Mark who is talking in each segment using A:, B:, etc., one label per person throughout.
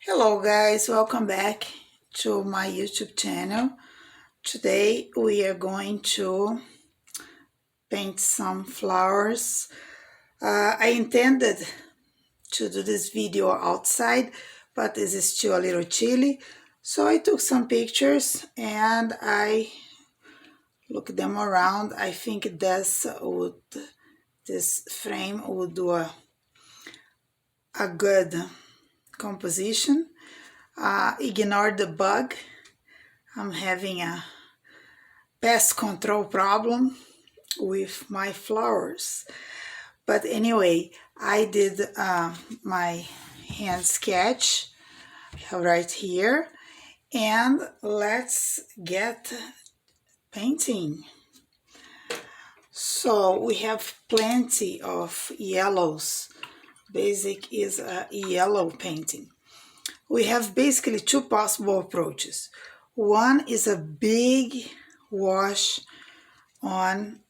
A: Hello guys, welcome back to my YouTube channel. Today we are going to paint some flowers. I intended to do this video outside, but this is still a little chilly. So I took some pictures and I looked them around. I think this frame would do a good composition. Ignore the bug. I'm having a pest control problem with my flowers. But anyway, I did my hand sketch right here. And let's get painting. So we have plenty of yellows. Basic is a yellow painting. We have basically two possible approaches. One is a big wash on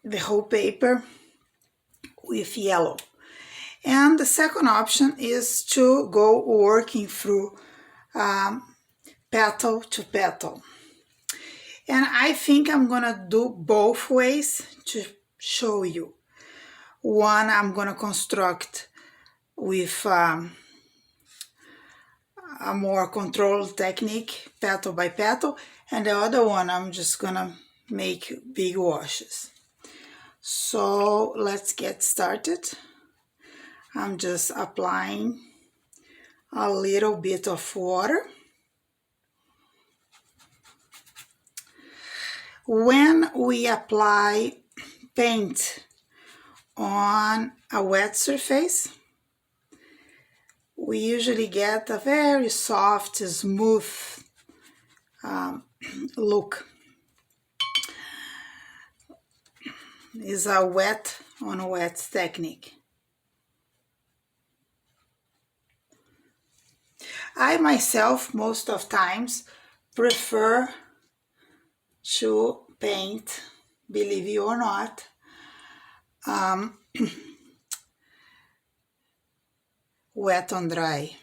A: the whole paper with yellow. And the second option is to go working through petal to petal. And I think I'm gonna do both ways to show you. One I'm gonna construct with a more controlled technique, petal by petal, and the other one I'm just gonna make big washes. So let's get started. I'm just applying a little bit of water. When we apply paint on a wet surface, we usually get a very soft, smooth look. It's a wet on wet technique. I myself, most of times, prefer to paint, believe you or not, wet on dry,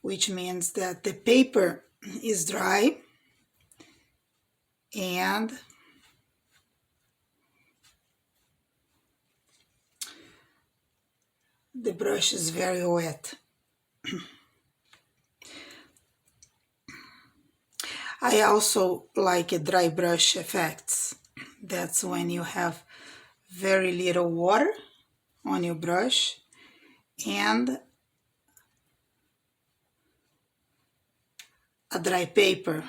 A: which means that the paper is dry and the brush is very wet. I also like a dry brush effects. That's when you have very little water on your brush and a dry paper.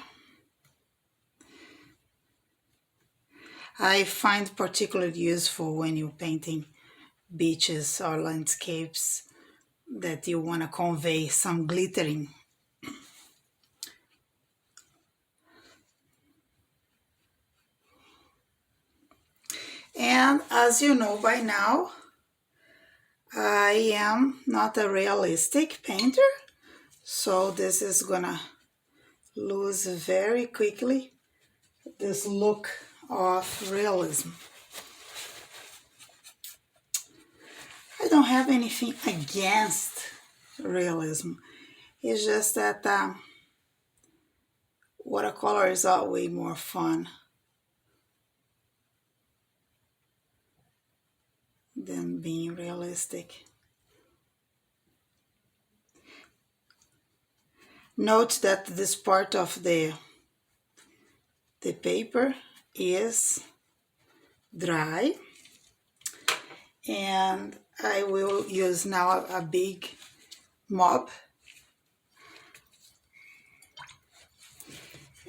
A: I find particularly useful when you're painting beaches or landscapes that you want to convey some glittering. And as you know by now, I am not a realistic painter, so this is gonna lose very quickly this look of realism. I don't have anything against realism. It's just that watercolors are way more fun than being realistic. Note that this part of the paper is dry, and I will use now a big mop,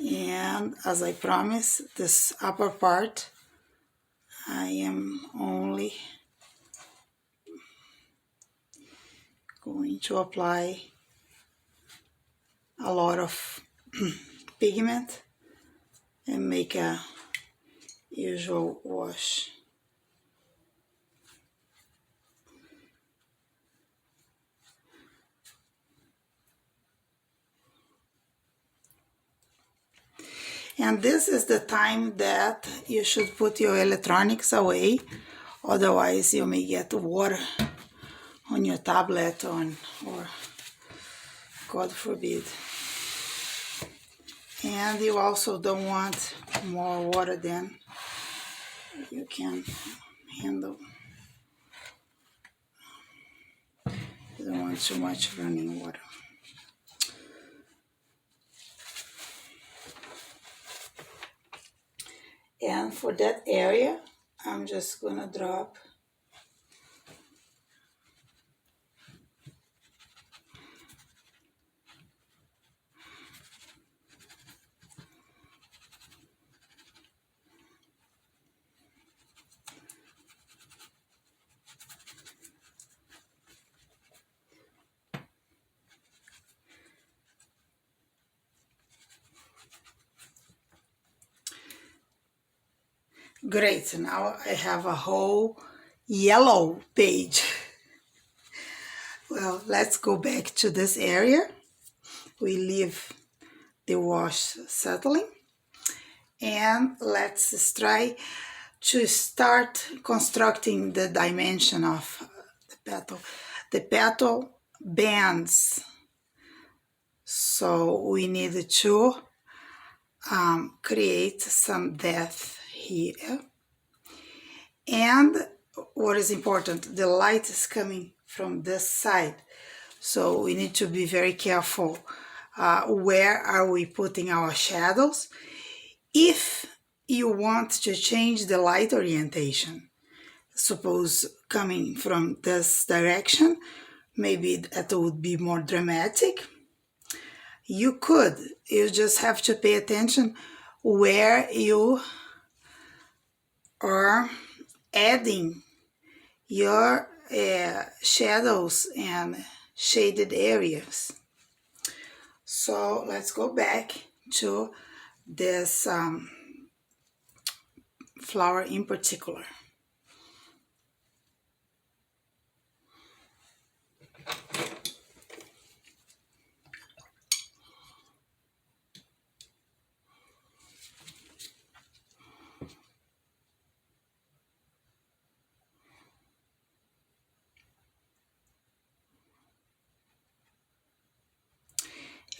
A: and as I promised, this upper part I am only going to apply a lot of pigment and make a usual wash. And this is the time that you should put your electronics away, otherwise you may get water on your tablet or God forbid. And you also don't want more water than you can handle. You don't want too much running water. And for that area, I'm just gonna drop Great, now I have a whole yellow page. Well, let's go back to this area. We leave the wash settling. And let's try to start constructing the dimension of the petal. The petal bends, so we need to create some depth here. And what is important, the light is coming from this side, so we need to be very careful where are we putting our shadows. If you want to change the light orientation, suppose coming from this direction, maybe that would be more dramatic. You just have to pay attention where you are adding your shadows and shaded areas. So let's go back to this flower in particular.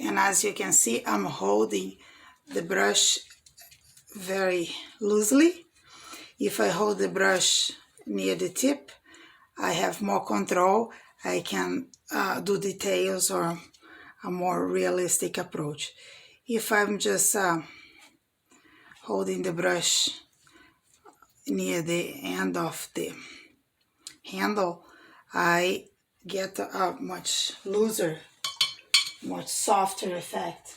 A: And as you can see, I'm holding the brush very loosely. If I hold the brush near the tip, I have more control. I can do details or a more realistic approach. If I'm just holding the brush near the end of the handle, I get a much looser, much softer effect.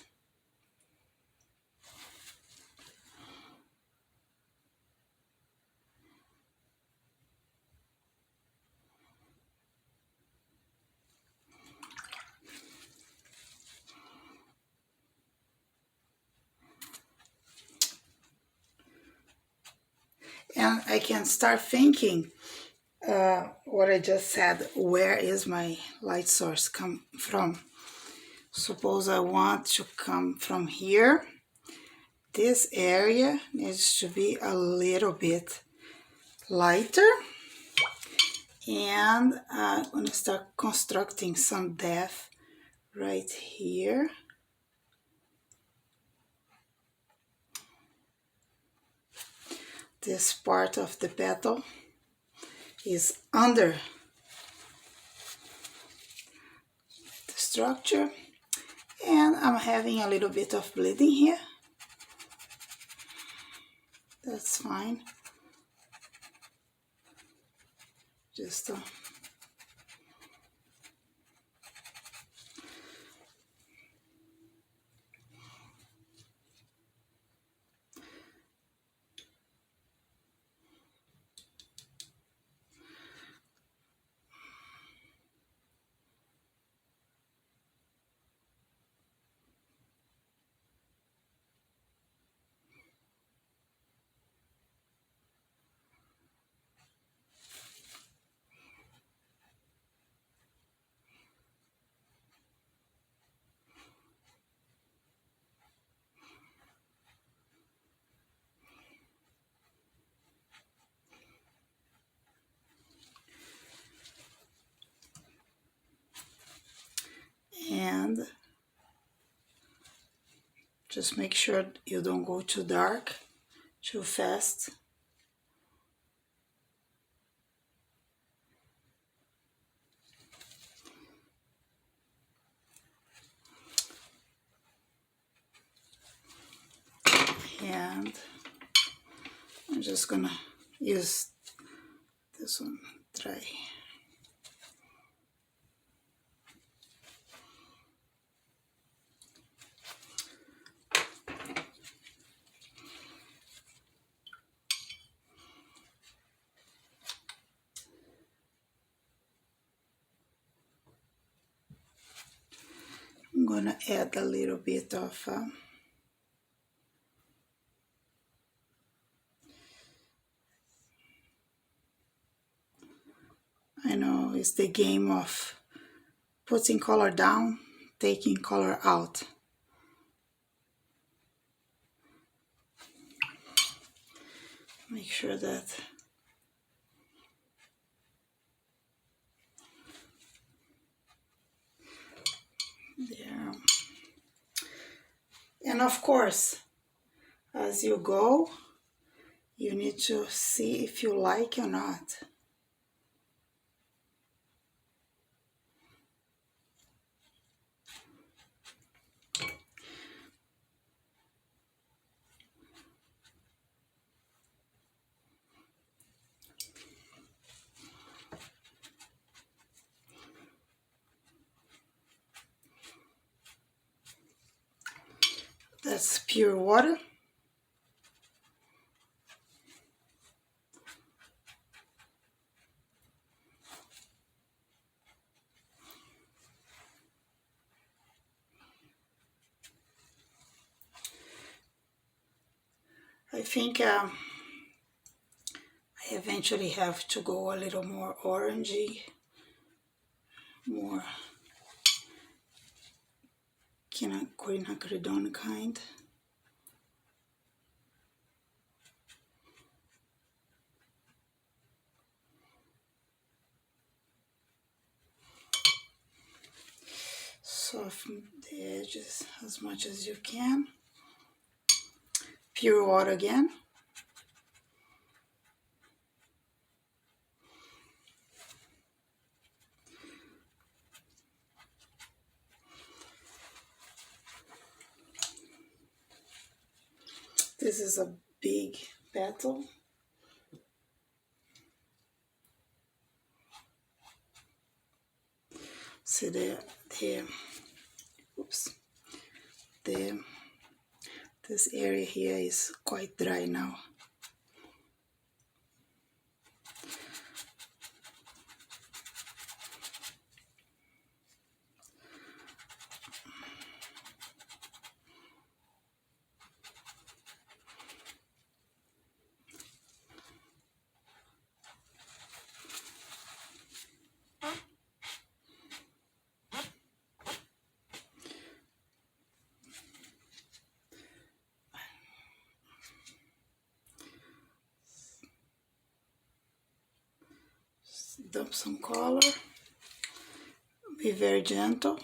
A: And I can start thinking what I just said, where is my light source come from? Suppose I want to come from here. This area needs to be a little bit lighter. And I'm going to start constructing some depth right here. This part of the petal is under the structure, and I'm having a little bit of bleeding here. That's fine. Just Just make sure you don't go too dark, too fast. And I'm just gonna use this one dry. I'm gonna add a little bit of I know it's the game of putting color down, taking color out. Make sure that there. And of course, as you go, you need to see if you like or not. That's pure water. I think I eventually have to go a little more orangey, more Quinacridone kind. Soften the edges as much as you can. Pure water again. This is a big petal. See this area here is quite dry now. Dump some color. Be very gentle.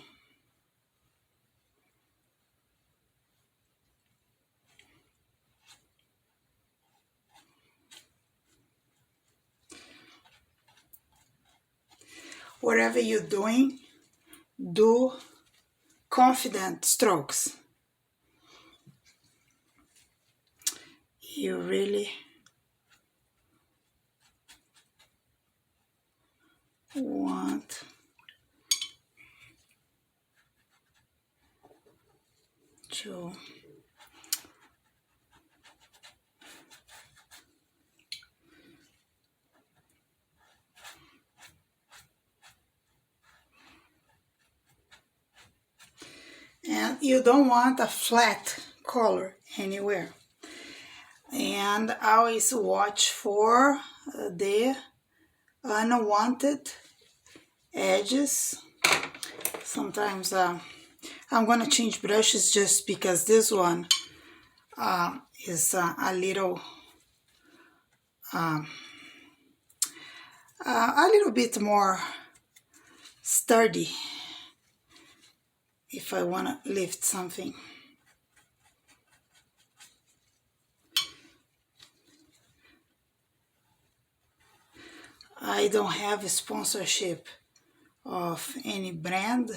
A: Whatever you're doing, do confident strokes. You really want to and you don't want a flat color anywhere. And always watch for the unwanted edges. Sometimes I'm gonna change brushes just because this one is a little bit more sturdy if I want to lift something. I don't have a sponsorship of any brand,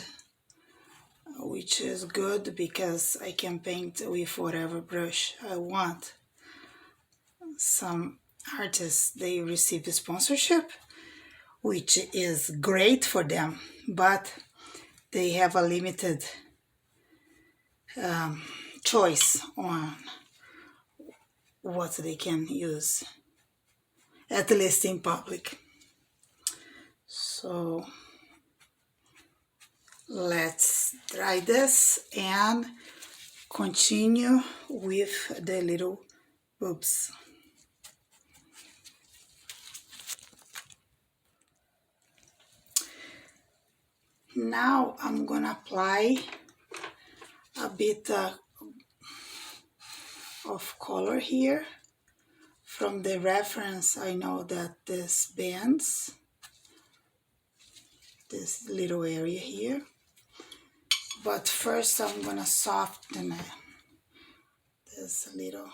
A: which is good because I can paint with whatever brush I want. Some artists, they receive a sponsorship, which is great for them, but they have a limited choice on what they can use, at least in public. So let's try this and continue with the little boobs. Now I'm gonna apply a bit of color here. From the reference, I know that this bends, this little area here. But first I'm gonna soften this a little.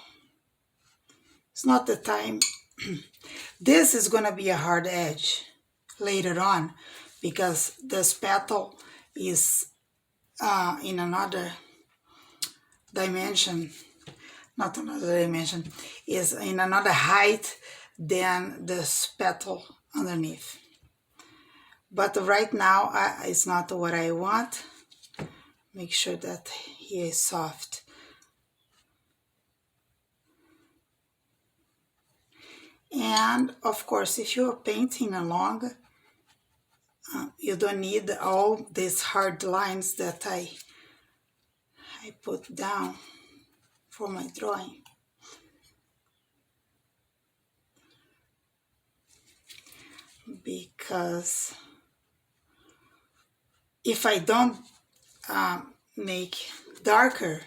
A: It's not the time. This is gonna be a hard edge later on because this petal is in another dimension, not another dimension, is in another height than this petal underneath. But right now it's not what I want. Make sure that he is soft. And of course, if you're painting along, you don't need all these hard lines that I put down for my drawing. Because if I don't make darker,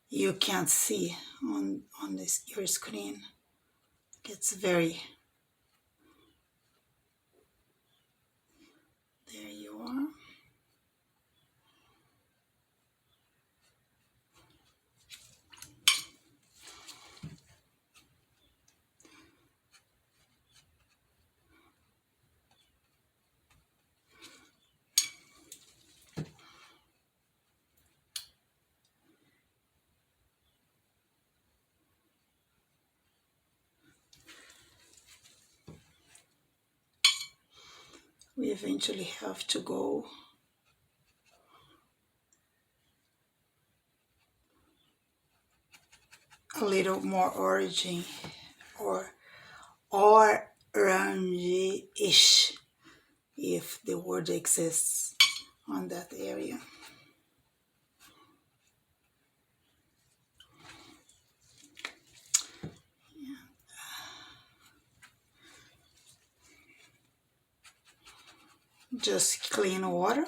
A: you can't see on your screen. It's very, there you are. We eventually have to go a little more orangey or orange-ish, if the word exists on that area. Just clean water.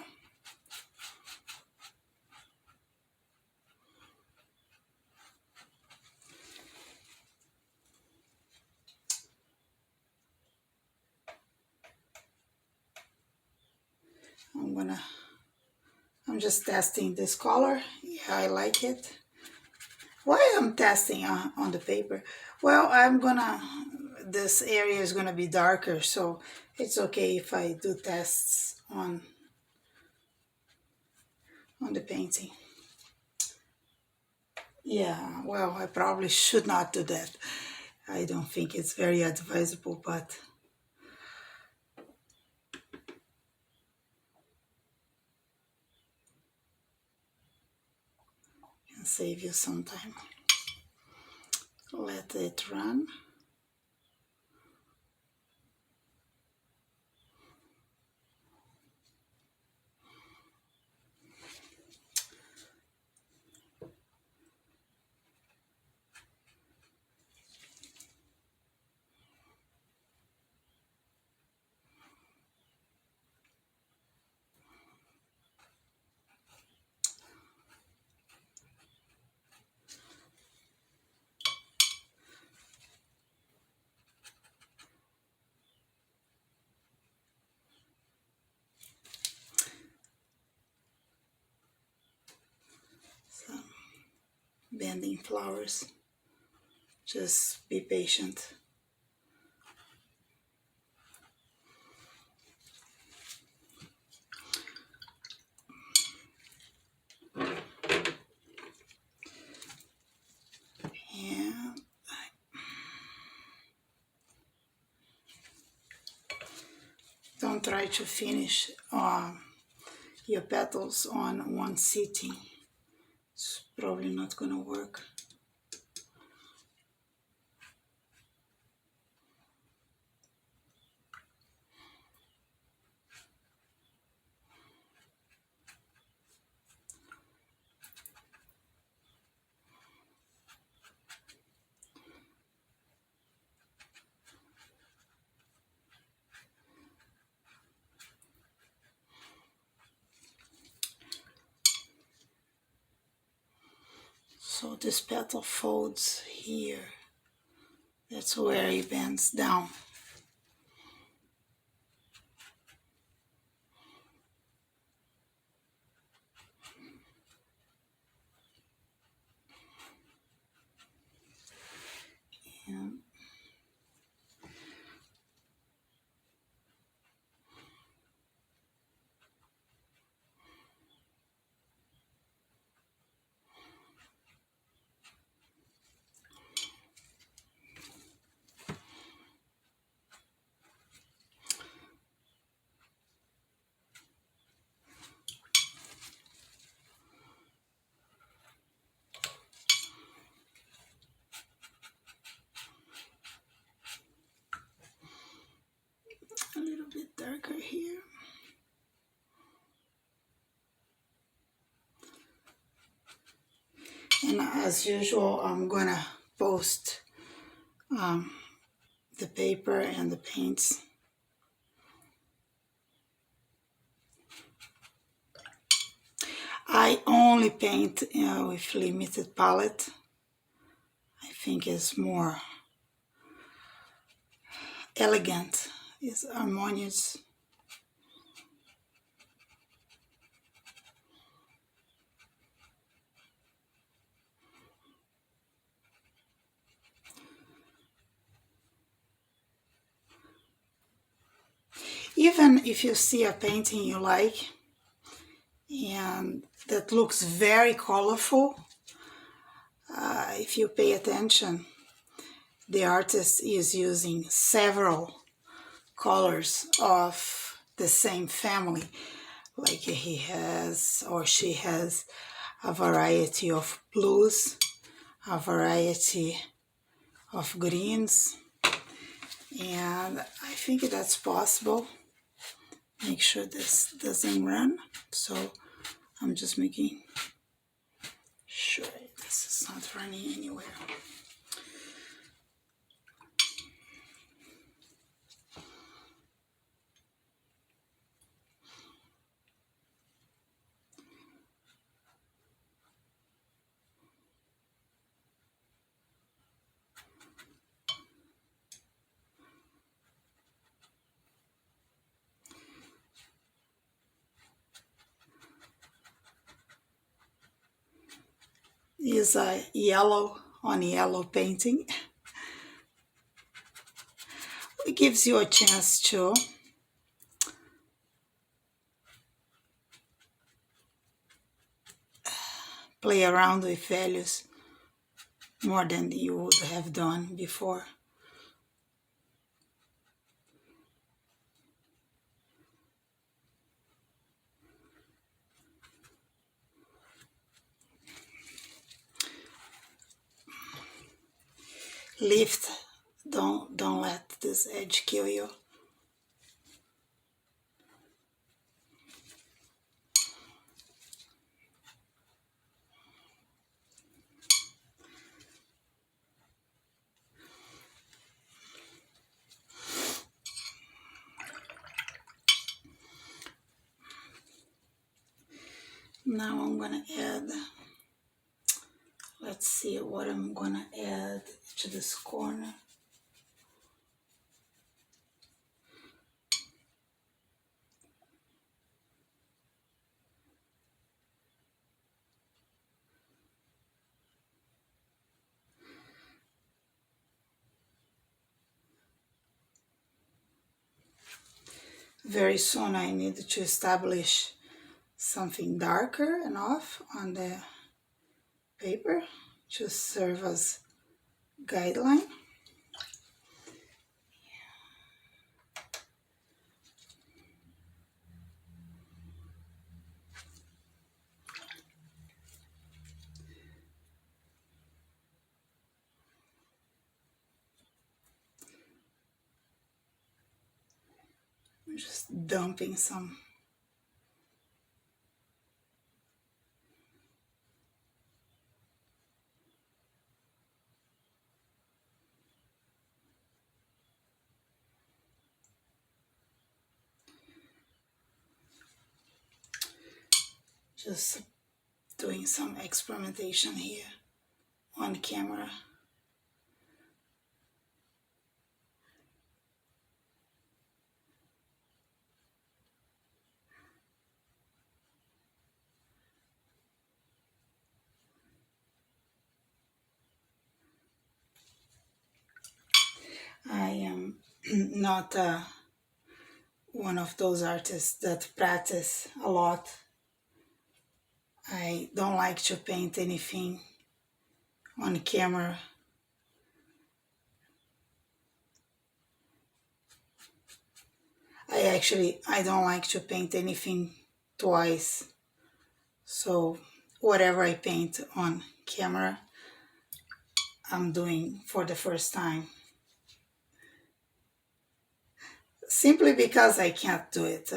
A: I'm just testing this color. Yeah, I like it. Why I'm testing on the paper? Well, this area is gonna be darker, so it's okay if I do tests on the painting. Yeah, well, I probably should not do that. I don't think it's very advisable, but can save you some time. Let it run. Some bending flowers. Just be patient. Don't try to finish your petals on one sitting. It's probably not gonna work. So this petal folds here. That's where it bends down. And a little bit darker here. And as usual, I'm gonna post the paper and the paints. I only paint with limited palette. I think it's more elegant, it's harmonious. Even if you see a painting you like and that looks very colorful, if you pay attention, the artist is using several colors of the same family. Like he has or she has a variety of blues, a variety of greens, and I think that's possible. Make sure this doesn't run, so I'm just making sure this is not running anywhere. Is a yellow on yellow painting. It gives you a chance to play around with values more than you would have done before. Lift, don't let this edge kill you. Now I'm gonna add, let's see what I'm gonna add to this corner. Very soon I need to establish something darker enough on the paper to serve as guideline. I'm just dumping some. Just doing some experimentation here on camera. I am not one of those artists that practice a lot. I don't like to paint anything on camera. I don't like to paint anything twice. So whatever I paint on camera, I'm doing for the first time. Simply because I can't do it.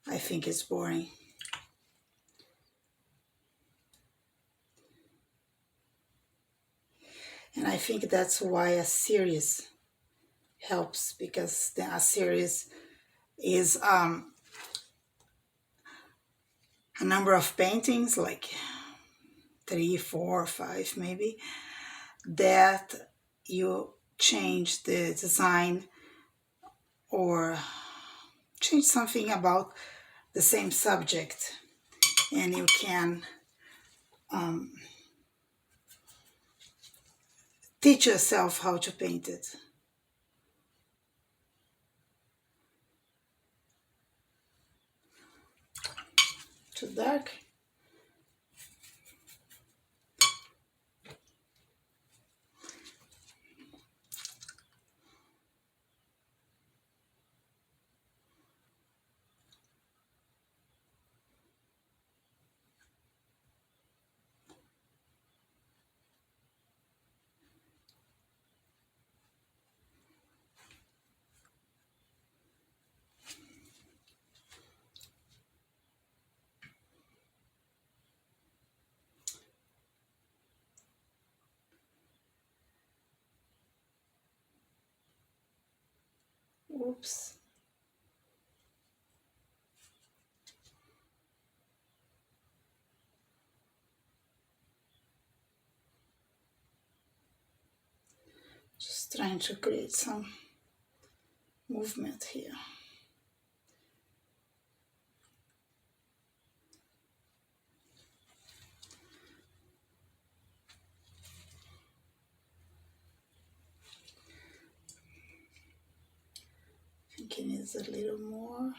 A: I think it's boring. And I think that's why a series helps, because a series is a number of paintings, like 3, 4, 5 maybe, that you change the design or change something about the same subject, and you can teach yourself how to paint it. Too dark? Oops. Just trying to create some movement here. I think it needs a little more.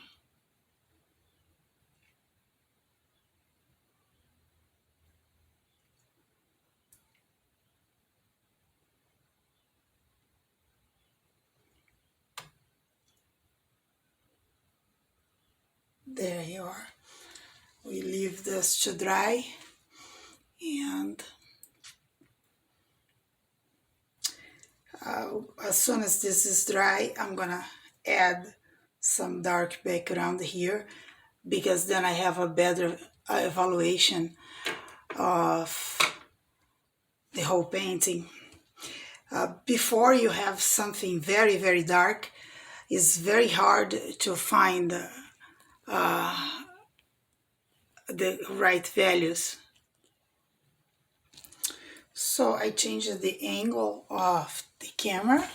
A: There you are. We leave this to dry, and as soon as this is dry, I'm gonna add some dark background here, because then I have a better evaluation of the whole painting. Before you have something very, very dark, it's very hard to find the right values. So I changed the angle of the camera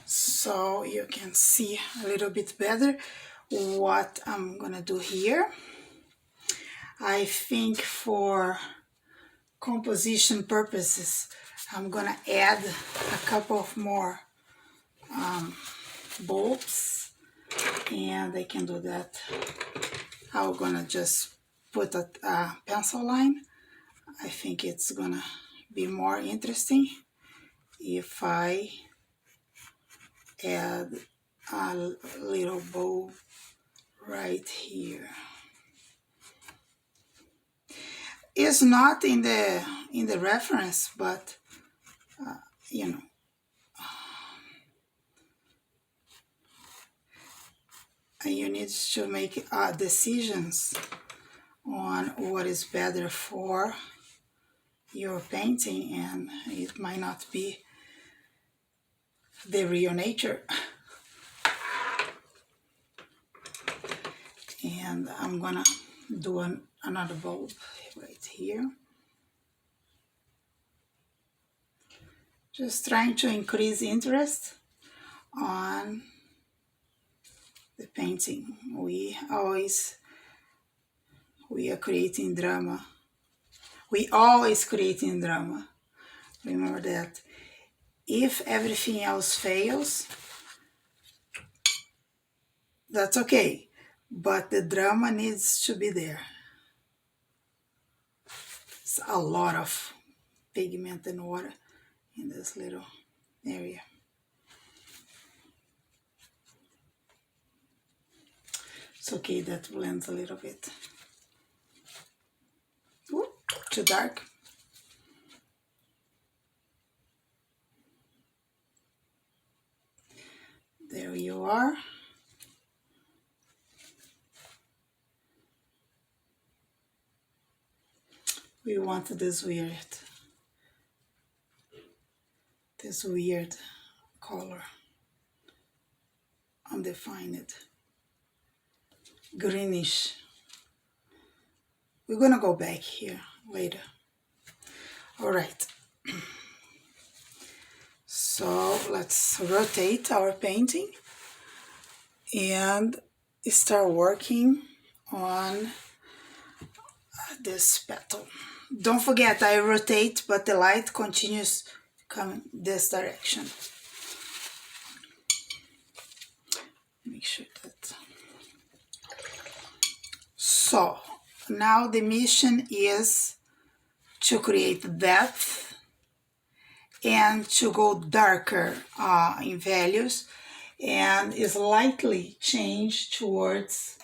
A: so you can see a little bit better what I'm gonna do here. I think for composition purposes, I'm gonna add a couple of more bulbs, and I can do that. I'm gonna just put a pencil line. I think it's gonna be more interesting if I add a little bulb right here. It's not in the reference, but you know, you need to make decisions on what is better for your painting, and it might not be the real nature. And I'm gonna do another bulb right here. Just trying to increase interest on the painting. We are creating drama. We always creating drama. Remember that. If everything else fails, that's okay. But the drama needs to be there. It's a lot of pigment and water in this little area. It's okay, that blends a little bit. Ooh, too dark. There you are. We want this weird color, undefined, greenish. We're gonna go back here later. All right. So let's rotate our painting and start working on this petal. Don't forget, I rotate, but the light continues coming this direction. Make sure that. So now the mission is to create depth and to go darker in values and slightly change towards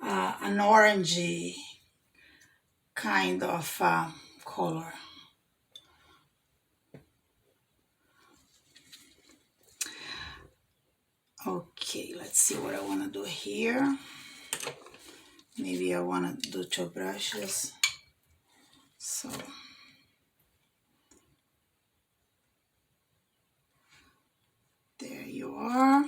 A: an orangey kind of color. Okay, let's see what I want to do here. Maybe I want to do 2 brushes. So there you are.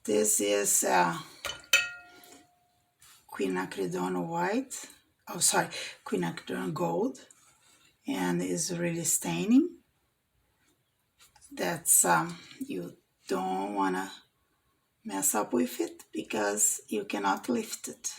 A: This is Quinacridone white. Oh, sorry, Quinacridone gold, and is really staining. That's you don't wanna mess up with it because you cannot lift it.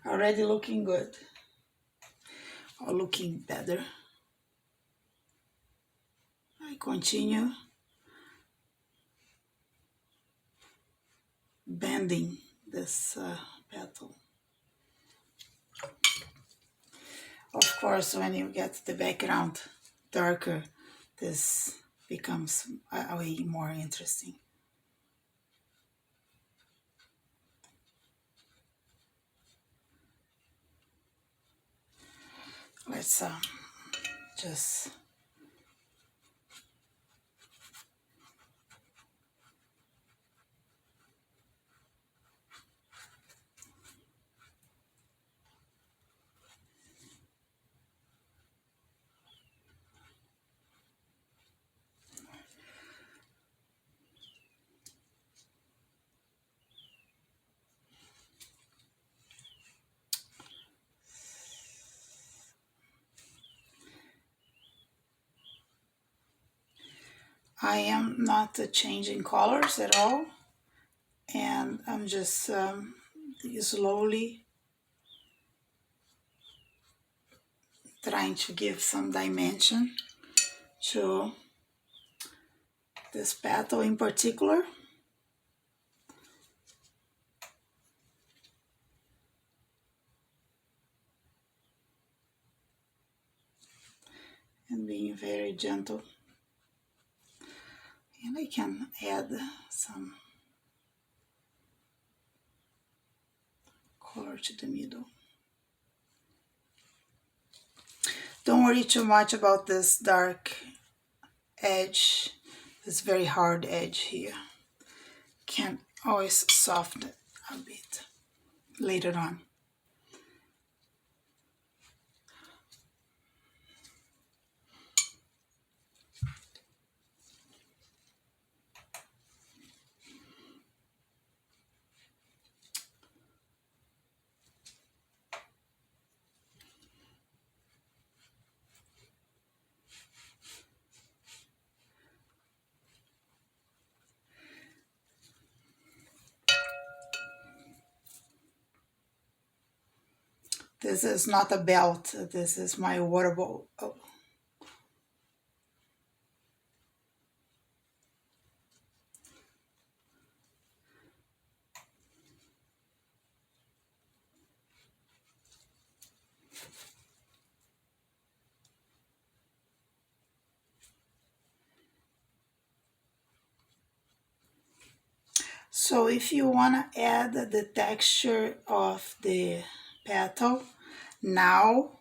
A: Already looking good, or looking better. I continue bending this petal. Of course, when you get the background darker, this becomes way more interesting. Let's just I am not changing colors at all, and I'm just slowly trying to give some dimension to this petal in particular. And being very gentle. And I can add some color to the middle. Don't worry too much about this dark edge, this very hard edge here. Can always soften it a bit later on. This is not a belt, this is my water bowl. Oh. So if you want to add the texture of the petal, now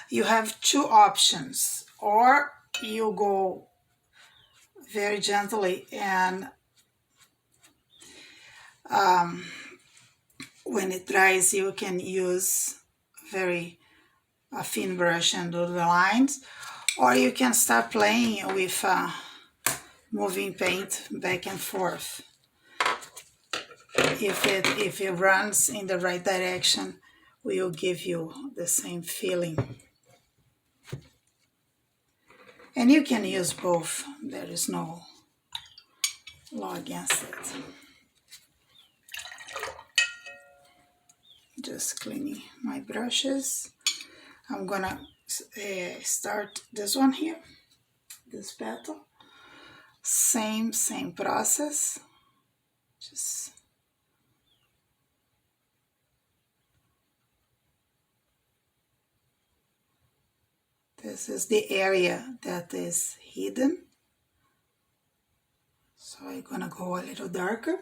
A: you have two options. Or you go very gently and when it dries you can use a thin brush and do the lines, or you can start playing with moving paint back and forth. If it runs in the right direction, will give you the same feeling. And you can use both, there is no law against it. Just cleaning my brushes. I'm gonna start this one here, this petal. Same process. Just this is the area that is hidden. So I'm gonna go a little darker.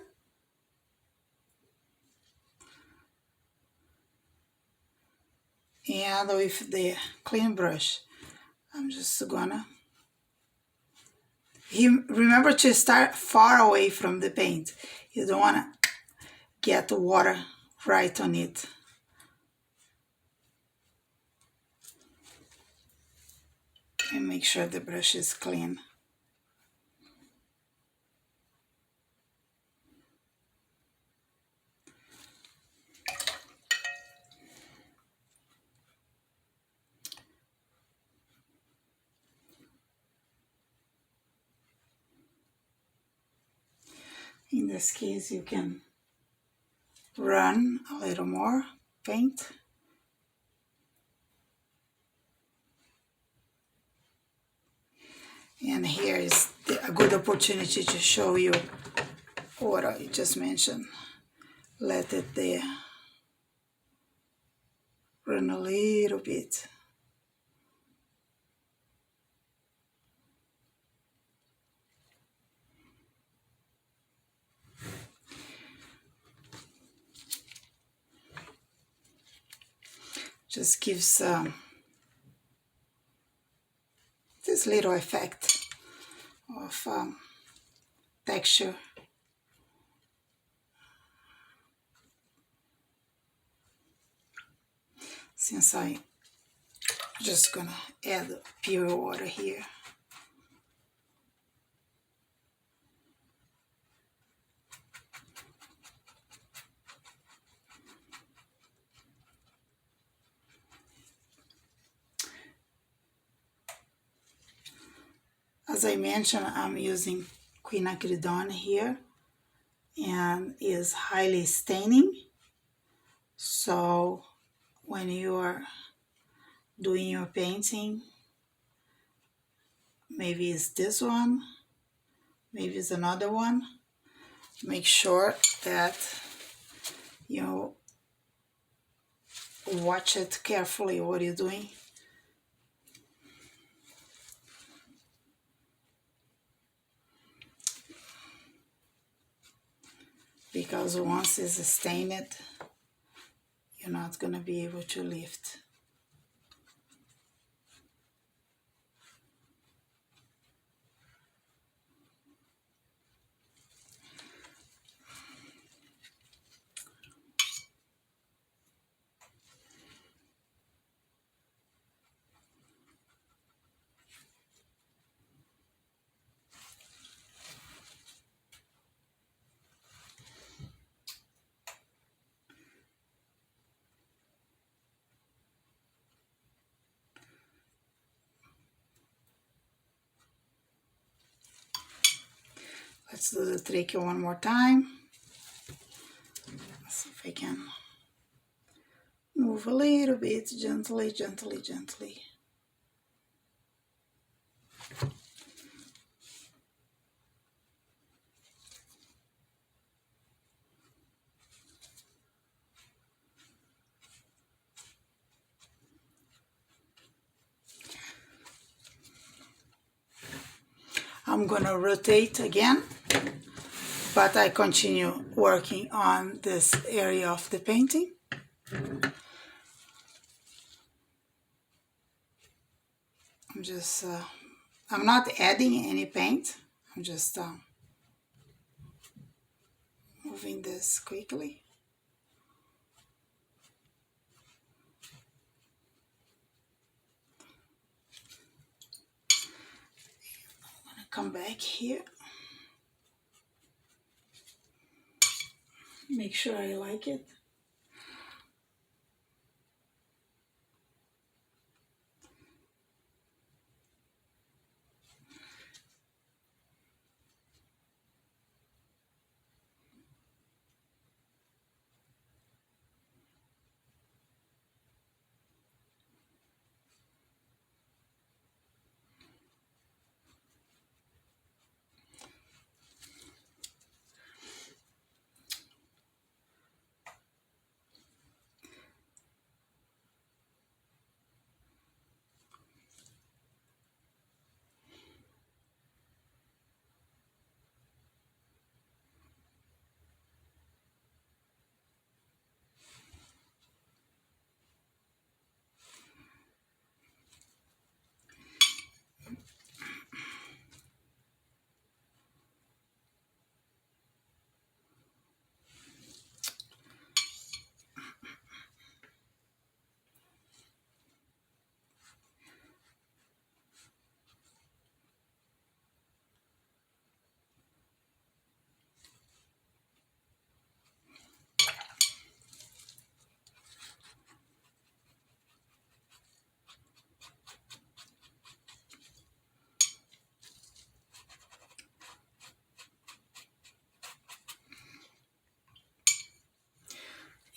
A: And with the clean brush, I'm just gonna remember to start far away from the paint. You don't wanna get the water right on it. And make sure the brush is clean. In this case, you can run a little more paint. And here is a good opportunity to show you what I just mentioned. Let it there run a little bit. Just gives this little effect of texture. Since I'm just gonna add pure water here. As I mentioned, I'm using Quinacridone here, and is highly staining. So when you are doing your painting. Maybe it's this one, maybe it's another one. Make sure that you watch it carefully what you're doing. Because once it's stained, you're not going to be able to lift. Let's do the trick one more time. Let's see if I can move a little bit, gently, gently, gently. I'm gonna rotate again, but I continue working on this area of the painting. I'm not adding any paint. I'm just moving this quickly. I'm gonna come back here. Make sure I like it.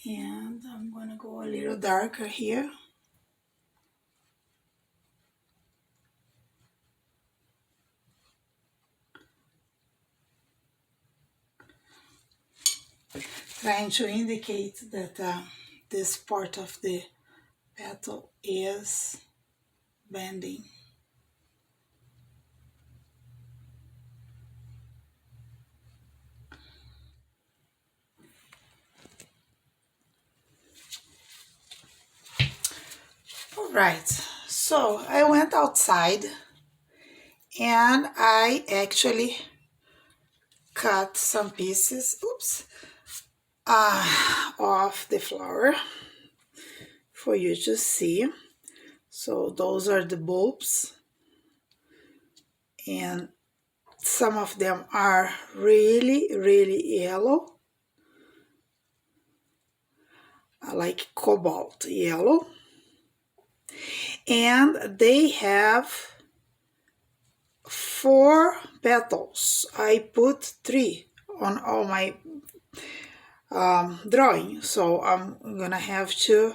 A: And I'm gonna go a little darker here. Trying to indicate that this part of the petal is bending. All right, so I went outside and I actually cut some pieces, of the flower for you to see. So those are the bulbs, and some of them are really, really yellow, like cobalt yellow, and they have 4 petals. I put 3 on all my drawing, so I'm gonna have to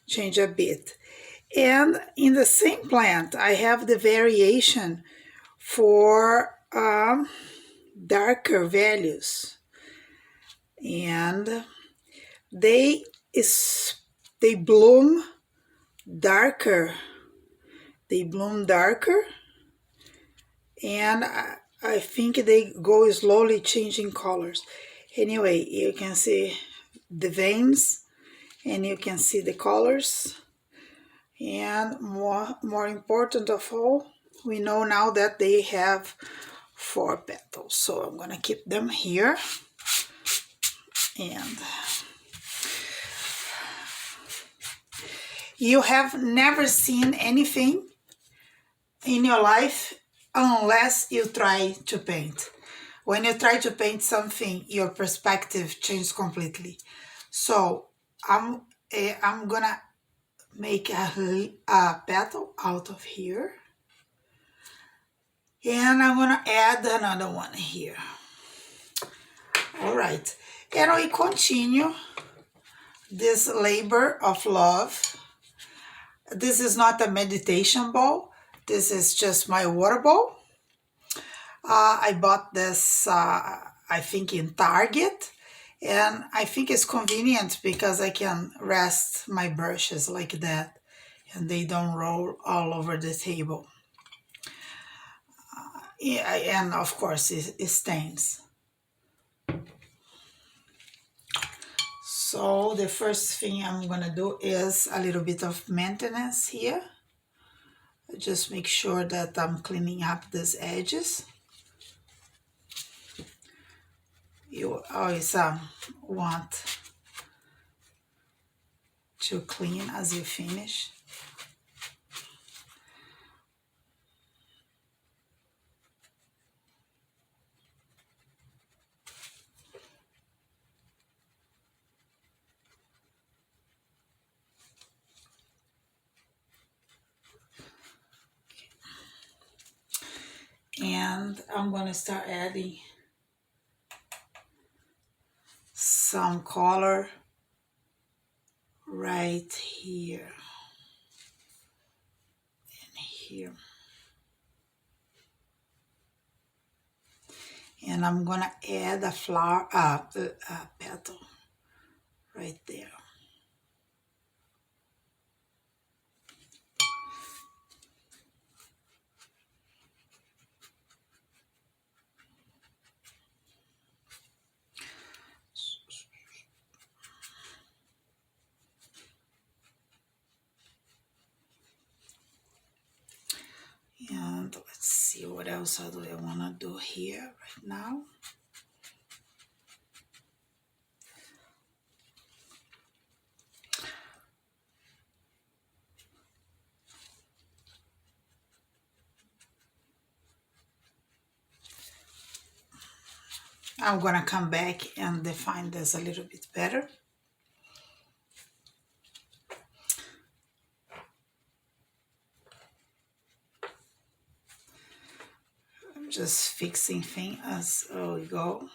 A: change a bit. And in the same plant, I have the variation for darker values. And they is they bloom darker. They bloom darker, and I think they go slowly changing colors. Anyway, you can see the veins, and you can see the colors. And more important of all, we know now that they have 4 petals. So I'm gonna keep them here. And you have never seen anything in your life unless you try to paint. When you try to paint something, your perspective changes completely. So I'm gonna make a petal out of here, and I'm gonna add another one here. All right, and we continue this labor of love. This is not a meditation bowl. This is just my water bowl. I bought this, I think, in Target, and I think it's convenient because I can rest my brushes like that, and they don't roll all over the table. Yeah, and of course, it stains. So the first thing I'm gonna do is a little bit of maintenance here. Just make sure that I'm cleaning up these edges. You always want to clean as you finish. And I'm gonna start adding some color right here and here. And I'm gonna add a flower, a petal right there. And let's see what else do I want to do here right now. I'm gonna come back and define this a little bit better. I'm just fixing things as we go.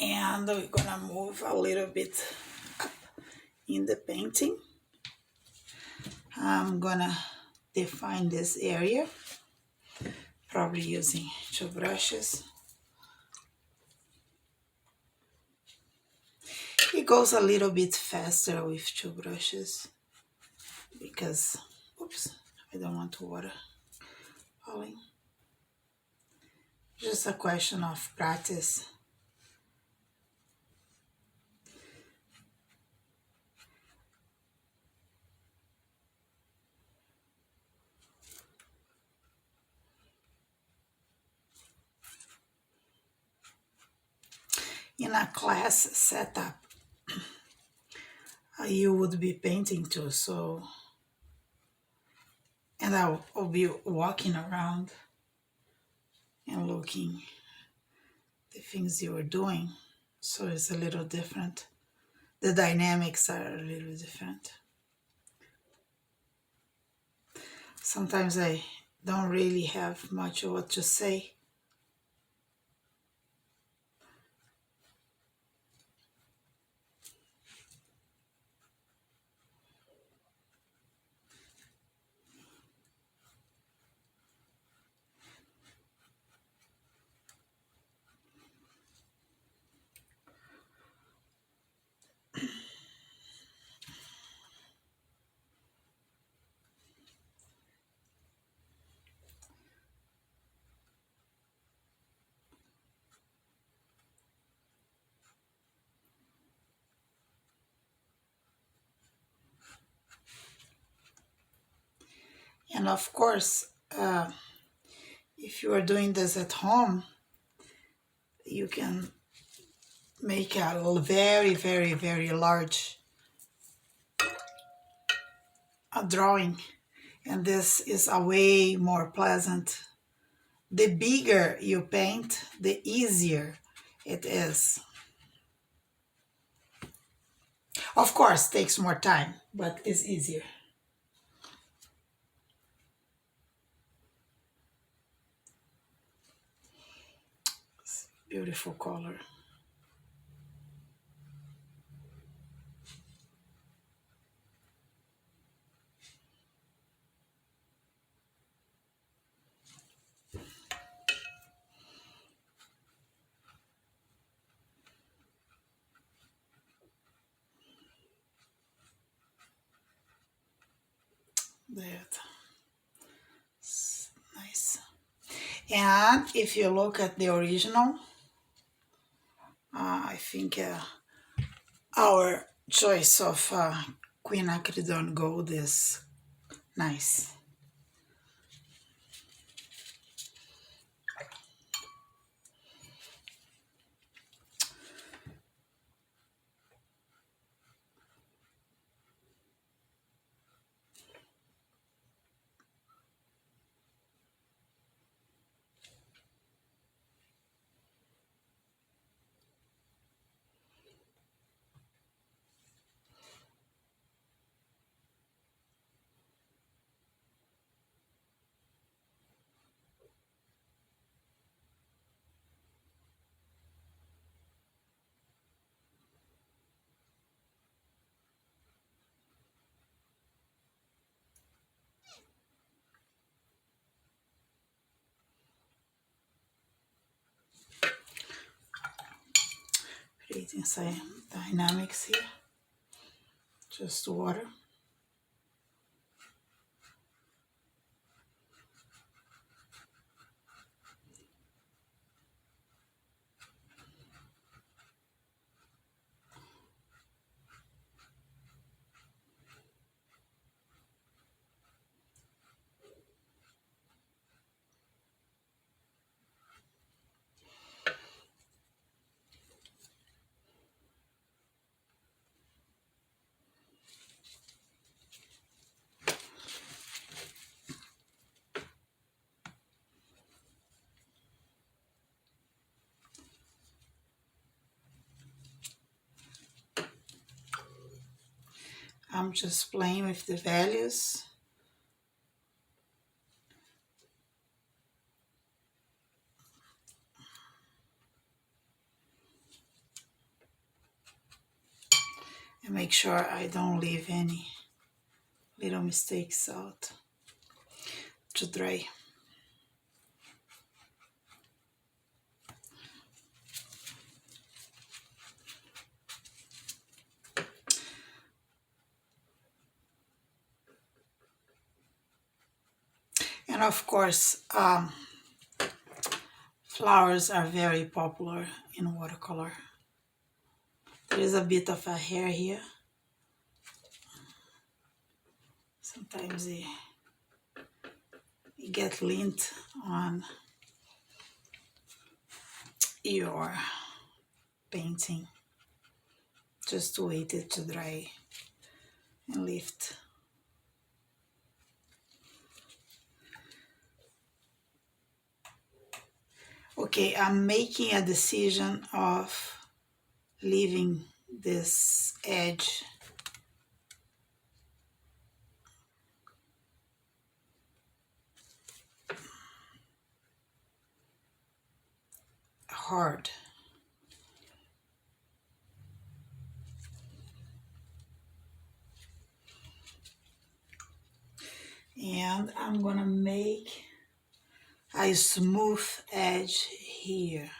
A: And we're gonna move a little bit up in the painting. I'm gonna define this area, probably using 2 brushes. It goes a little bit faster with 2 brushes because, oops, I don't want water falling. Just a question of practice. In a class setup, you would be painting too, so, and I'll be walking around and looking the things you are doing, so it's a little different. The dynamics are a little different. Sometimes I don't really have much what to say. And of course, if you are doing this at home, you can make a very, very, very large drawing. And this is a way more pleasant. The bigger you paint, the easier it is. Of course, takes more time, but it's easier. Beautiful color. That's nice. And if you look at the original, I think our choice of Quinacridone Gold is nice. Creating some dynamics here. Just water. I'm just playing with the values. And make sure I don't leave any little mistakes out to dry. And of course, flowers are very popular in watercolor. There is a bit of a hair here. Sometimes it gets lint on your painting. Just wait it to dry and lift. Okay, I'm making a decision of leaving this edge hard. And I'm gonna make a smooth edge here.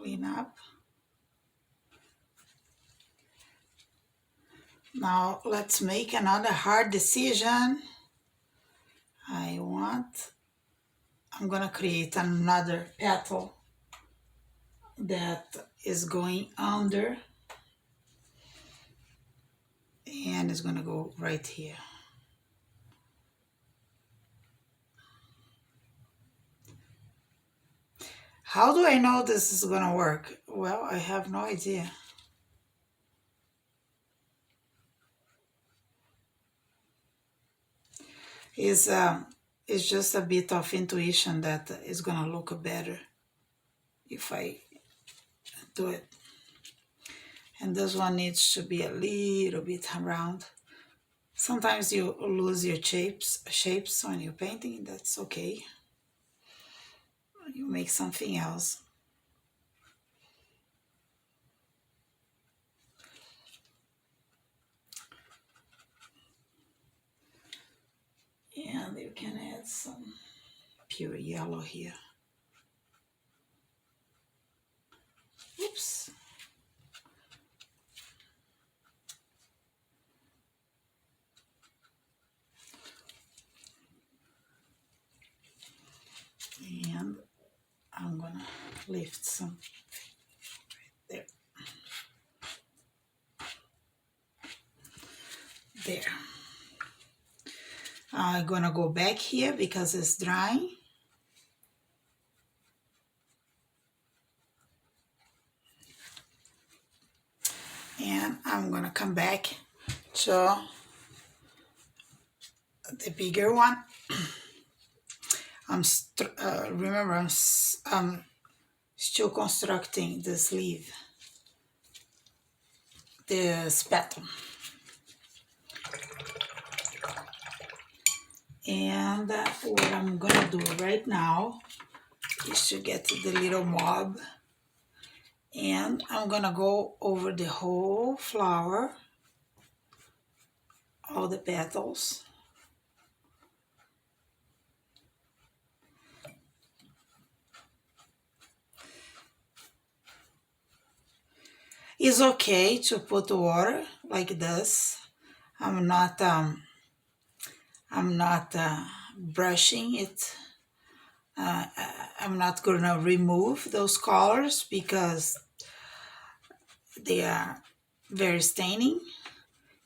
A: clean up. Now let's make another hard decision. I'm gonna create another petal that is going under, and it's gonna go right here. How do I know this is gonna work? Well, I have no idea. It's just a bit of intuition that is gonna look better if I do it. And this one needs to be a little bit round. Sometimes you lose your shapes when you're painting. That's okay. You make something else. And you can add some pure yellow here. Oops. And I'm gonna lift some there. There. I'm gonna go back here because it's drying. And I'm gonna come back to the bigger one. Remember, I'm still constructing the sleeve, this petal. And what I'm gonna do right now is to get the little mob, and I'm gonna go over the whole flower, all the petals. It's okay to put water like this. I'm not brushing it. I'm not gonna remove those colors because they are very staining.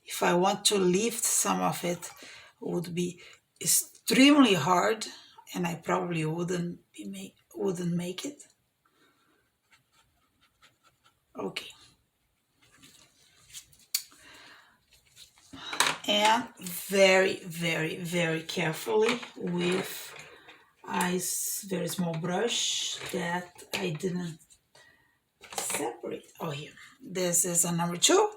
A: If I want to lift some of it, it would be extremely hard, and I probably wouldn't make it. Okay. And very, very, very carefully with a very small brush that I didn't separate. Oh, here. This is a number 2.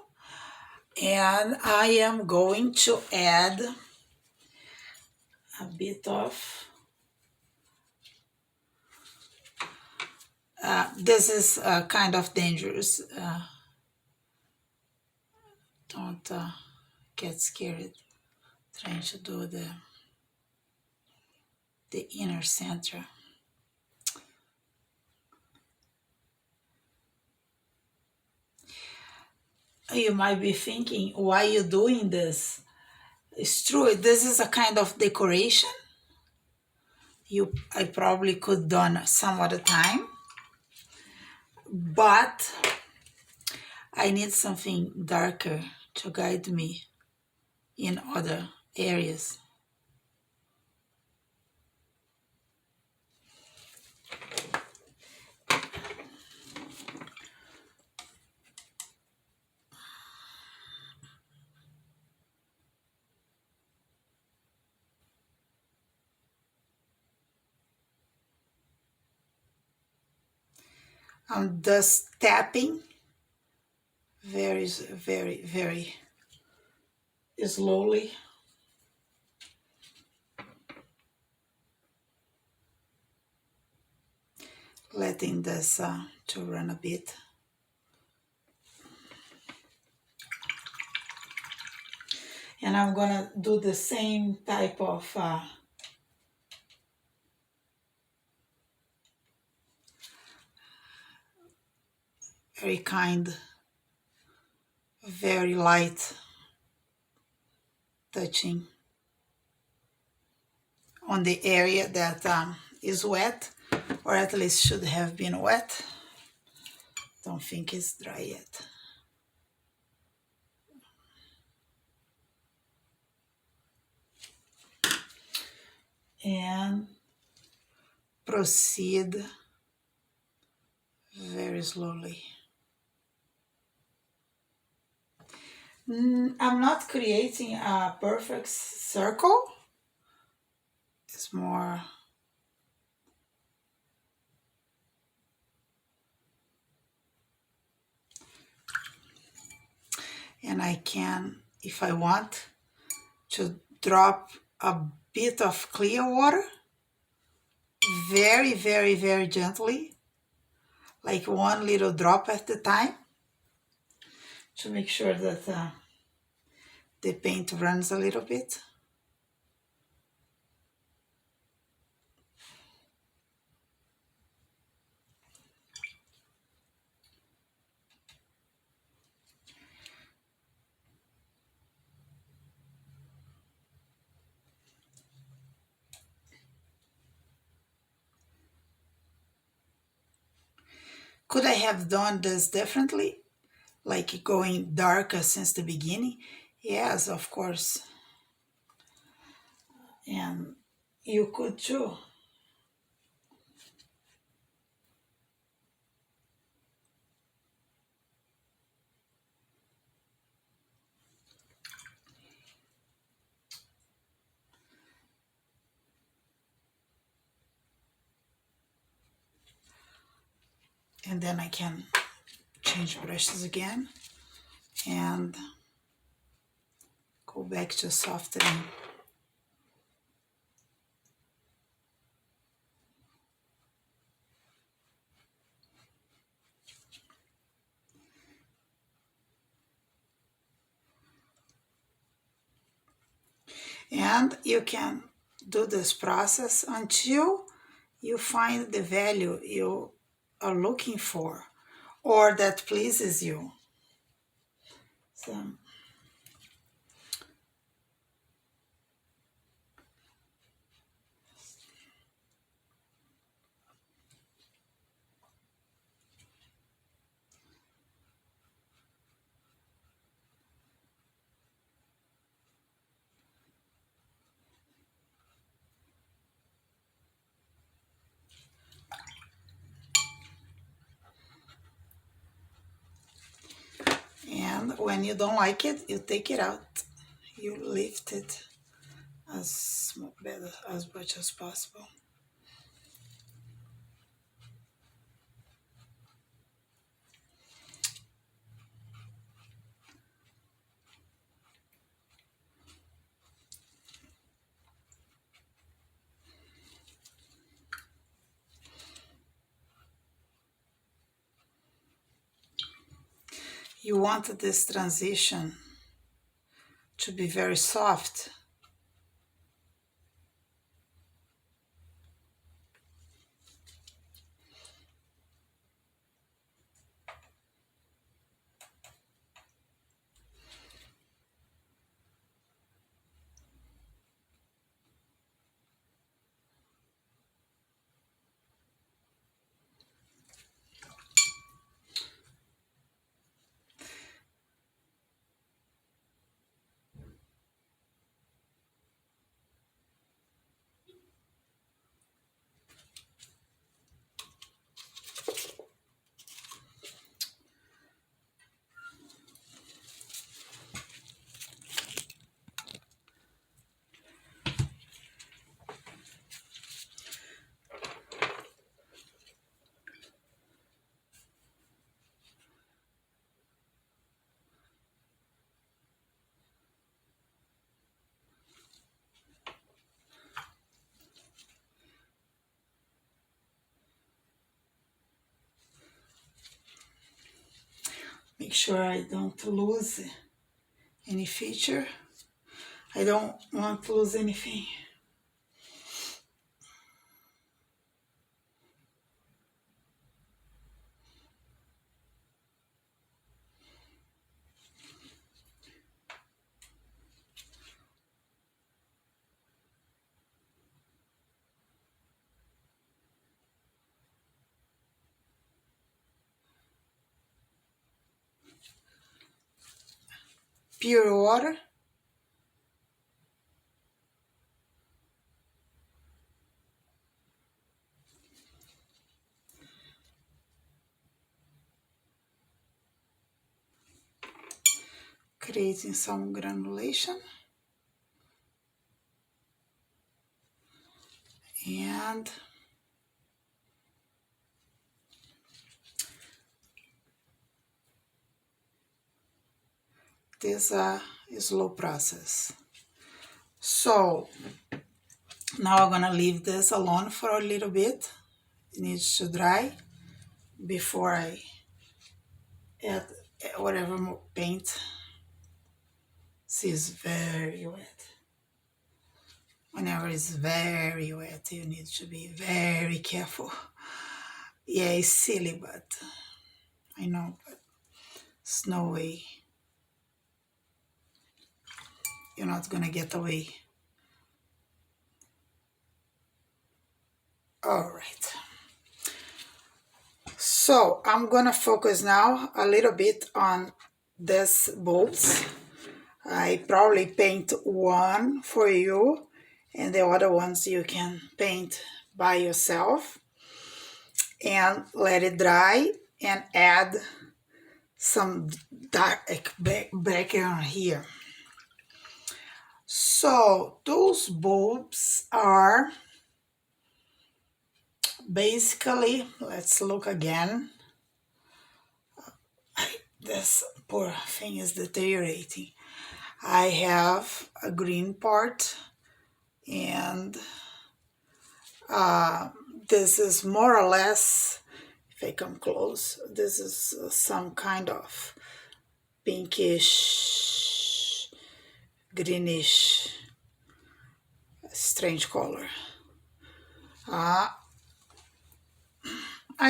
A: And I am going to add a bit of, this is kind of dangerous. Don't get scared trying to do the inner center. You might be thinking, why are you doing this? It's true, this is a kind of decoration. I probably could done some other time, but I need something darker to guide me in other areas. I'm just tapping very, very, very slowly. Letting this to run a bit. And I'm gonna do the same type of very kind, very light touching on the area that is wet, or at least should have been wet. Don't think it's dry yet. And proceed very slowly. I'm not creating a perfect circle. It's more and I can, if I want, to drop a bit of clear water very, very, very gently, like one little drop at a time, to make sure that the paint runs a little bit. Could I have done this differently? Like going darker since the beginning? Yes, of course. And you could too. And then I can change brushes again and go back to softening. And you can do this process until you find the value you are looking for or that pleases you. So, and when you don't like it, you take it out. You lift it as much as possible. You want this transition to be very soft. Make sure I don't lose any feature. I don't want to lose anything. pure water. Creating some granulation. And this is a slow process. So now I'm gonna leave this alone for a little bit. It needs to dry before I add whatever more paint. See, it's very wet. Whenever it's very wet, you need to be very careful. Yeah, it's silly, but I know, but it's no way. You're not gonna get away. All right. So I'm gonna focus now a little bit on these bulbs. I probably paint one for you, and the other ones you can paint by yourself and let it dry and add some dark background here. So those bulbs are basically, let's look again. This poor thing is deteriorating. I have a green part, and this is more or less, if I come close, this is some kind of pinkish, greenish, strange color. I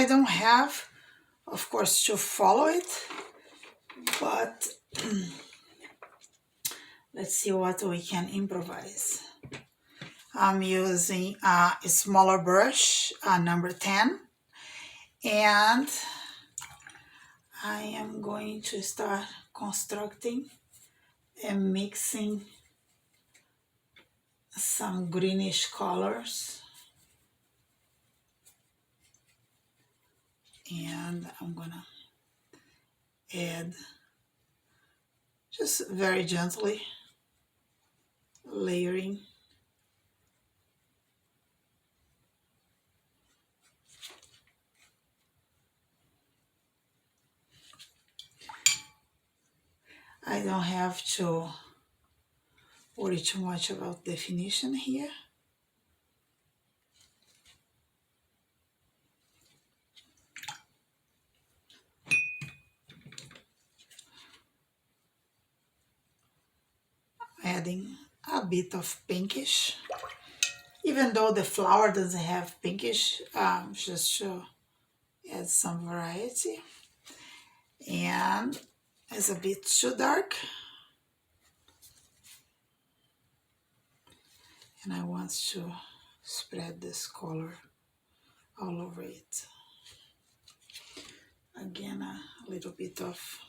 A: don't have, of course, to follow it, but let's see what we can improvise. I'm using a smaller brush, number 10, and I am going to start constructing and mixing some greenish colors. And I'm gonna add just very gently, layering. I don't have to worry too much about definition here. Adding a bit of pinkish, even though the flower doesn't have pinkish, just to add some variety. And it's a bit too dark, and I want to spread this color all over it. Again, a little bit of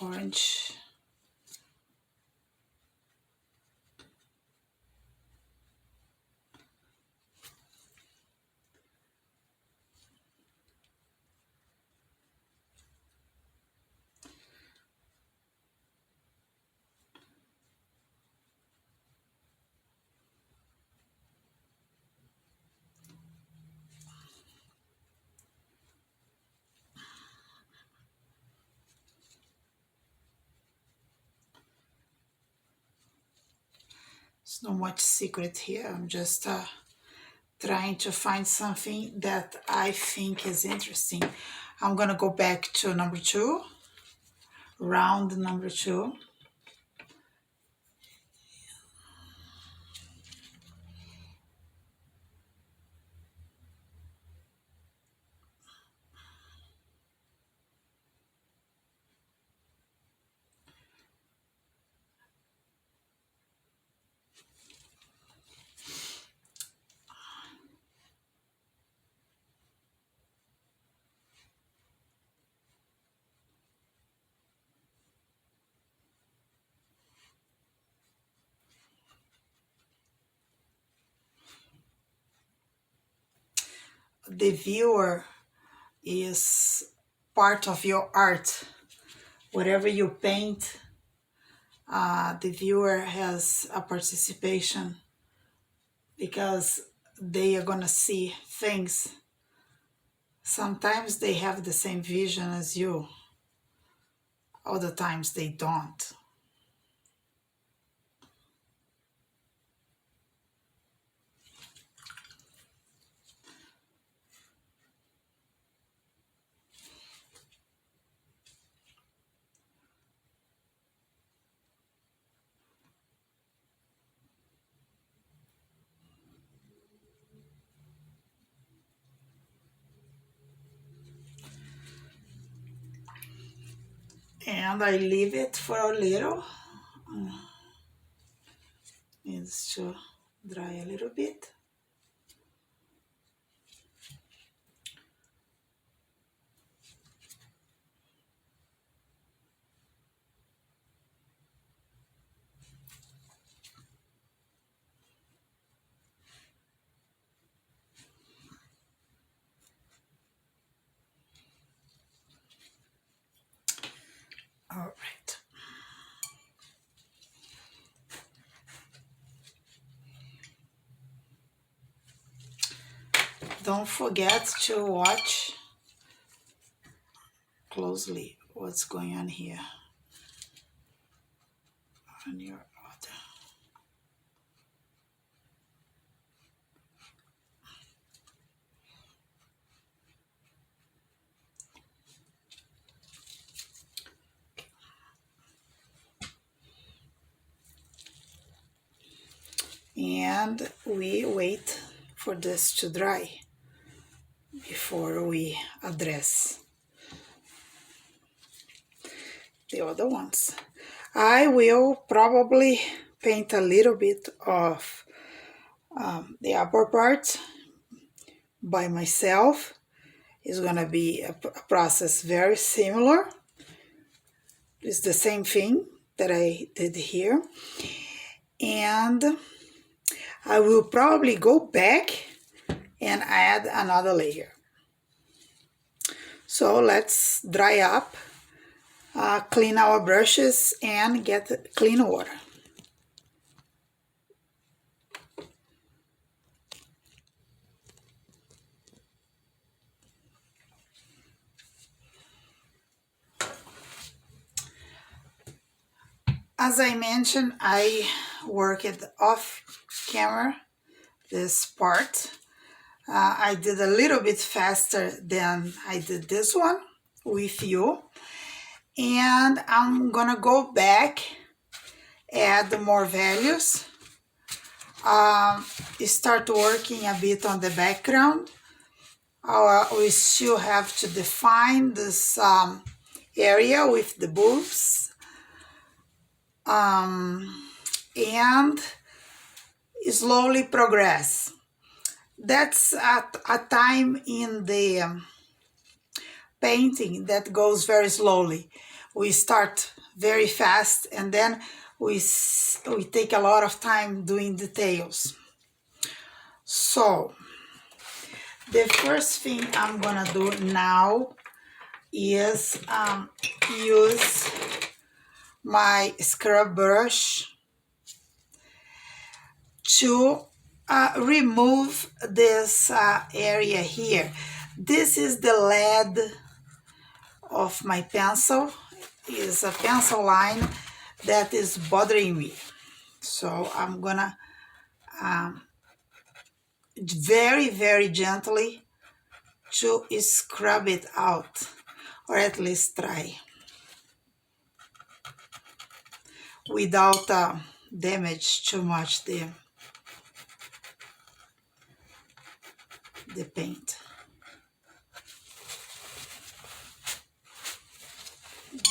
A: orange. There's not much secret here. I'm just trying to find something that I think is interesting. I'm gonna go back to number 2, round number 2. the viewer is part of your art. Whatever you paint, the viewer has a participation, because they are gonna see things. Sometimes they have the same vision as you, other times they don't. And I leave it for a little. Needs to dry a little bit. All right. Don't forget to watch closely what's going on here on your order. And we wait for this to dry before we address the other ones. I will probably paint a little bit of the upper part by myself. It's gonna be a process very similar. It's the same thing that I did here. And I will probably go back and add another layer. So let's dry up, clean our brushes, and get clean water. As I mentioned, I worked off camera this part. I did a little bit faster than I did this one with you. And I'm gonna go back, add more values, start working a bit on the background. We still have to define this area with the boobs, and slowly progress. That's a time in the painting that goes very slowly. We start very fast, and then we take a lot of time doing details. So the first thing I'm gonna do now is use my scrub brush to remove this area here. This is the lead of my pencil. Is a pencil line that is bothering me. So I'm gonna very gently to scrub it out, or at least try, without damage too much the paint.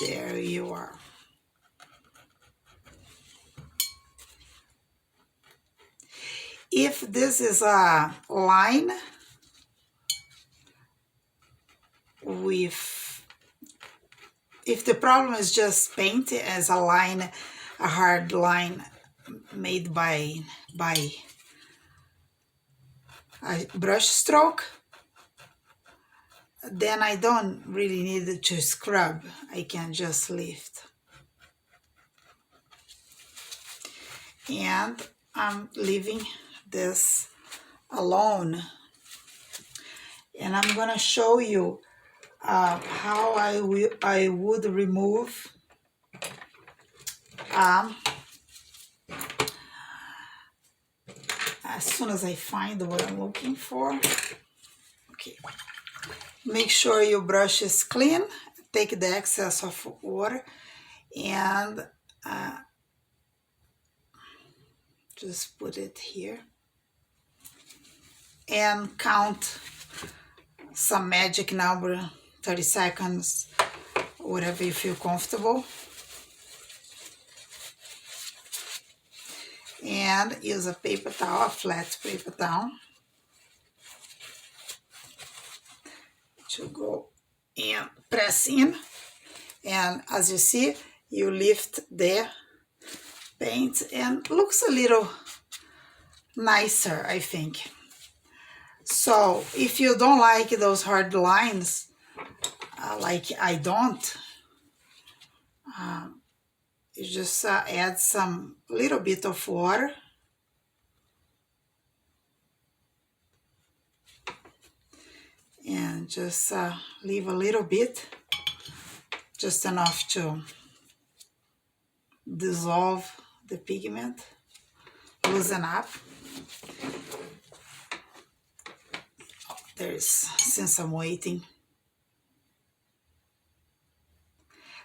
A: There you are. If this is a line with, if the problem is just paint as a line, a hard line made by a brush stroke, then I don't really need to scrub. I can just lift. And I'm leaving this alone. And I'm gonna show you how I would remove as soon as I find what I'm looking for. Okay, make sure your brush is clean. Take the excess of water and just put it here and count some magic number, 30 seconds, whatever you feel comfortable. And use a paper towel, a flat paper towel, to go and press in. And as you see, you lift the paint and looks a little nicer, I think. So if you don't like those hard lines, like I don't, you just add some little bit of water and just leave a little bit, just enough to dissolve the pigment, loosen up. Since I'm waiting.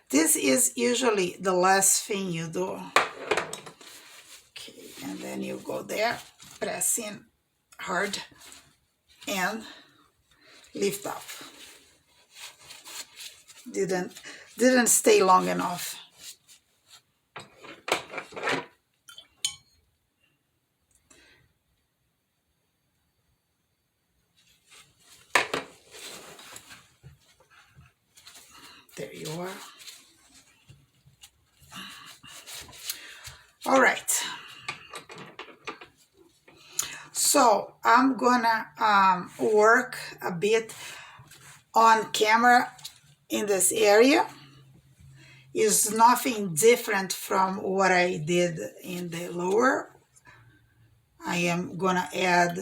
A: This is usually the last thing you do. Okay, and then you go there, press in hard and lift up. Didn't stay long enough. There you are. All right. So I'm gonna work a bit on camera in this area. Is nothing different from what I did in the lower. I am gonna add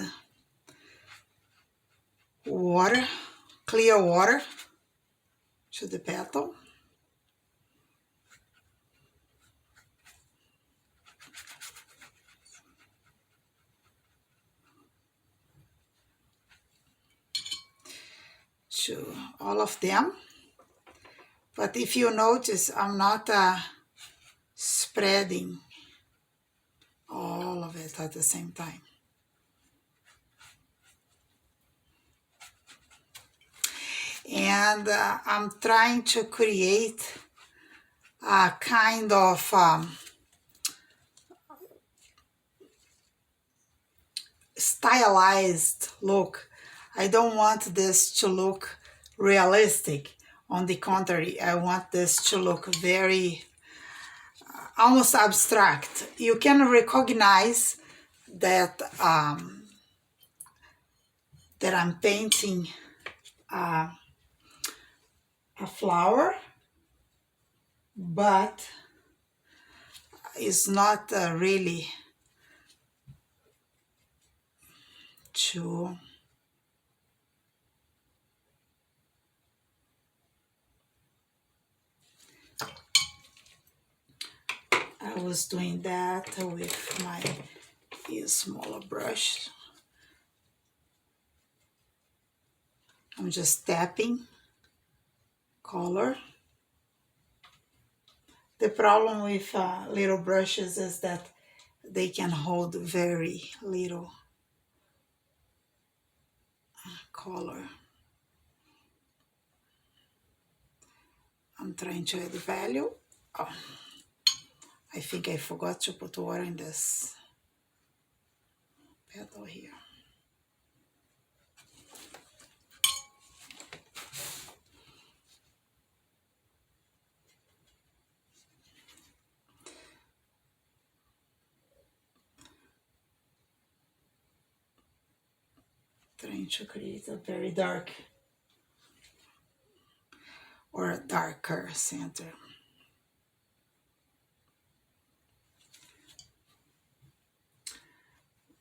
A: water, clear water, to the petal. To all of them. But if you notice, I'm not spreading all of it at the same time. And I'm trying to create a kind of stylized look. I don't want this to look realistic. On the contrary, I want this to look very almost abstract. You can recognize that that I'm painting a flower, but it's not really to I was doing that with my smaller brush. I'm just tapping color. The problem with little brushes is that they can hold very little color. I'm trying to add value. Oh, I think I forgot to put water in this petal here. Trying to create a very dark or darker center.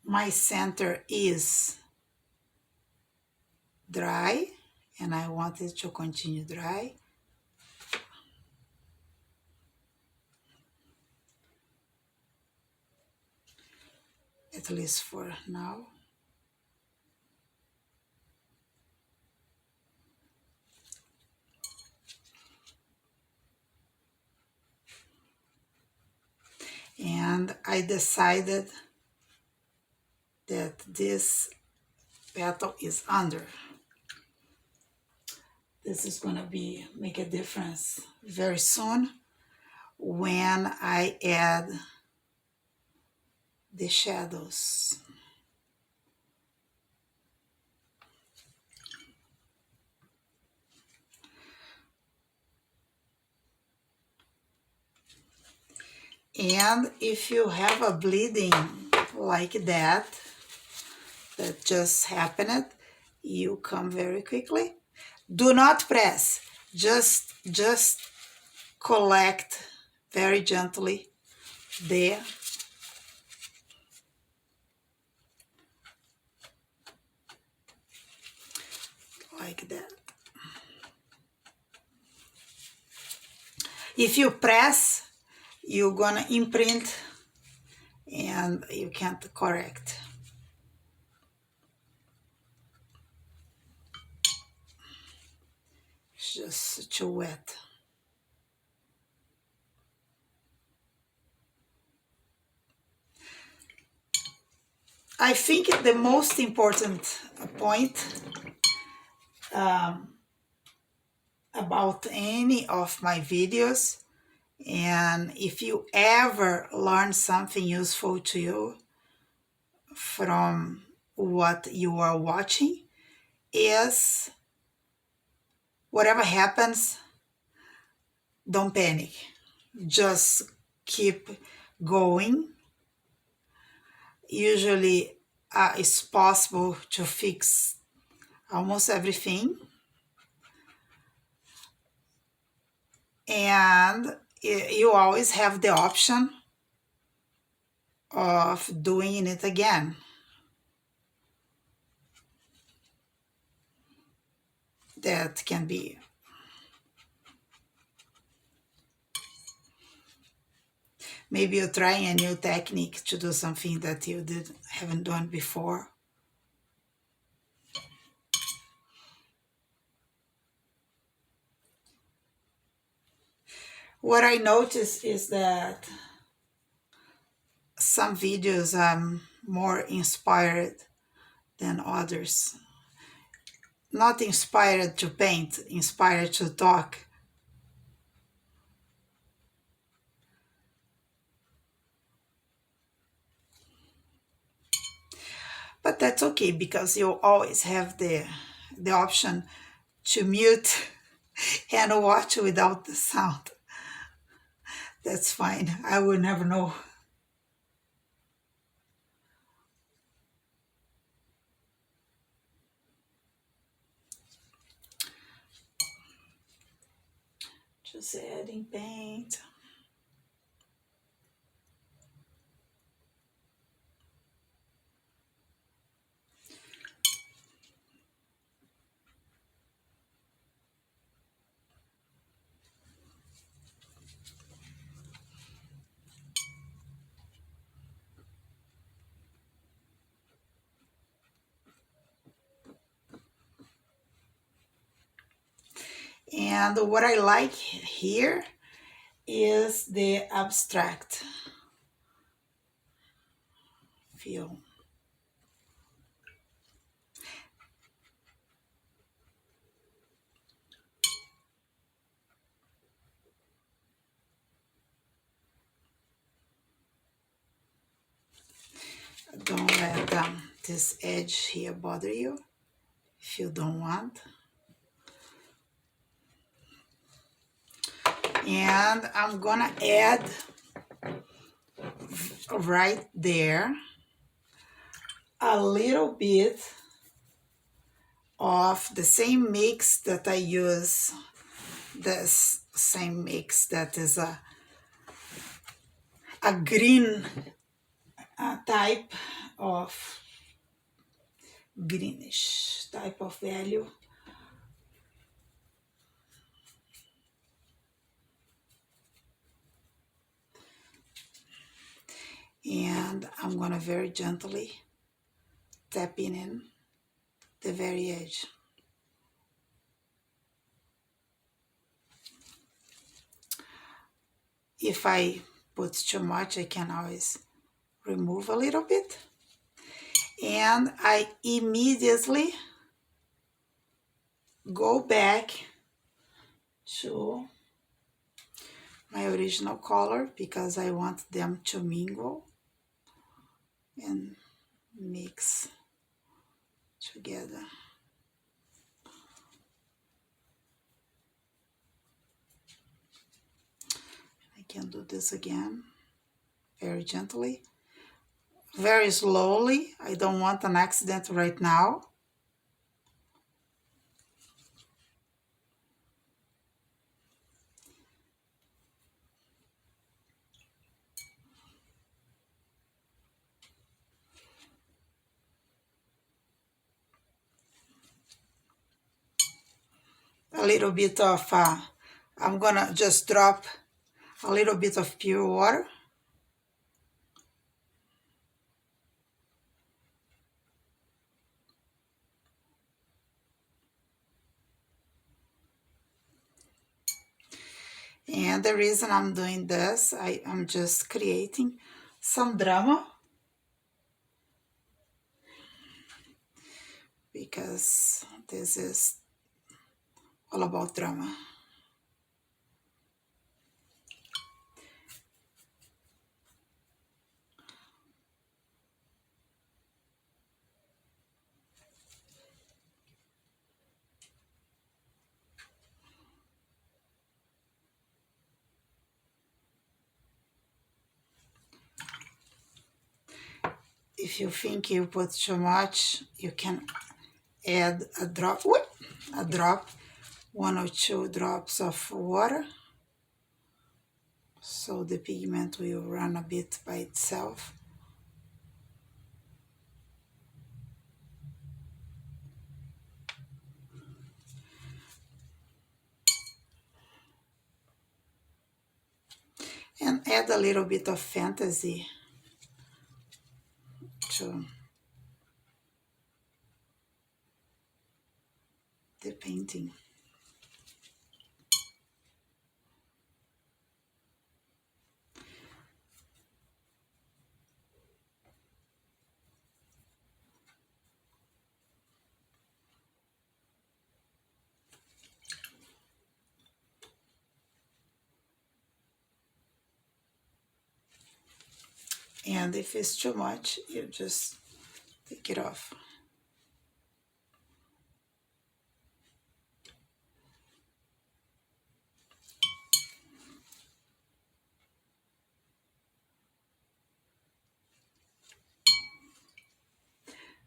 A: My center is dry, and I want it to continue dry. At least for now. And I decided that this petal is under. This is gonna make a difference very soon when I add the shadows. And if you have a bleeding like that just happened, you come very quickly. Do not press, just collect very gently there. Like that. If you press, you're gonna imprint and you can't correct. It's just too wet. I think the most important point about any of my videos, and if you ever learn something useful to you from what you are watching, is whatever happens, don't panic. Just keep going. Usually it's possible to fix almost everything. And you always have the option of doing it again. That can be maybe you're trying a new technique to do something that you haven't done before. What I notice is that some videos I'm more inspired than others. Not inspired to paint, inspired to talk. But that's okay, because you always have the option to mute and watch without the sound. That's fine. I will never know. Just adding paint. And what I like here is the abstract feel. Don't let this edge here bother you if you don't want. And I'm gonna add right there a little bit of the same mix that I use this same mix that is a green type of greenish type of value. And I'm gonna very gently tapping in the very edge. If I put too much, I can always remove a little bit. And I immediately go back to my original color because I want them to mingle and mix together. I can do this again very gently, very slowly. I don't want an accident right now. A little bit of, I'm gonna just drop a little bit of pure water. And the reason I'm doing this, I'm just creating some drama because this is all about drama. If you think you put too much, you can add a drop, one or two drops of water, so the pigment will run a bit by itself. And add a little bit of fantasy to the painting. And if it's too much, you just take it off.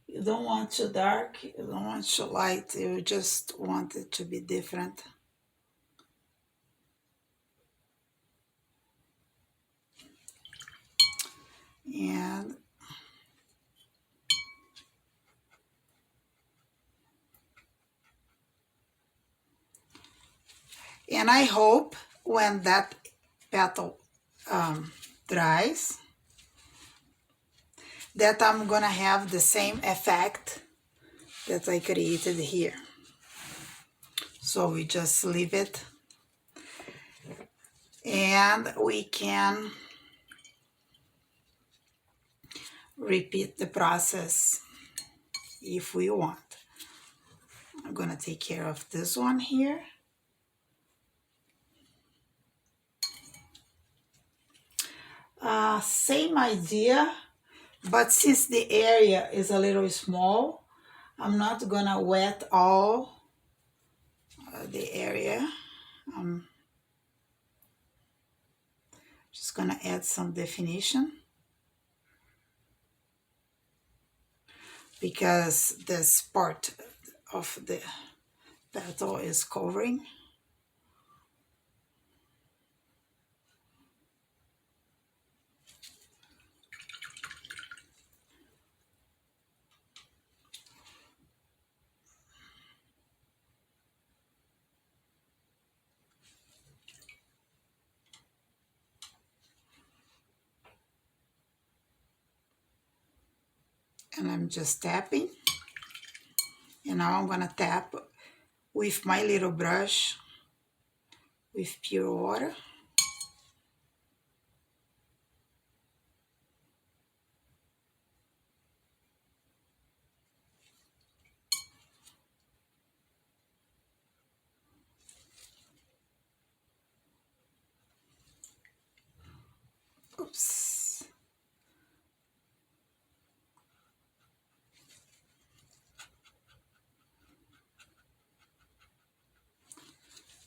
A: You don't want too dark, you don't want too light, you just want it to be different. And I hope when that petal dries, that I'm gonna have the same effect that I created here. So we just leave it, and we can repeat the process if we want. I'm gonna take care of this one here. Same idea, but since the area is a little small, I'm not gonna wet all the area. I'm just gonna add some definition because this part of the petal is covering. and I'm just tapping. And now I'm gonna tap with my little brush with pure water. Oops.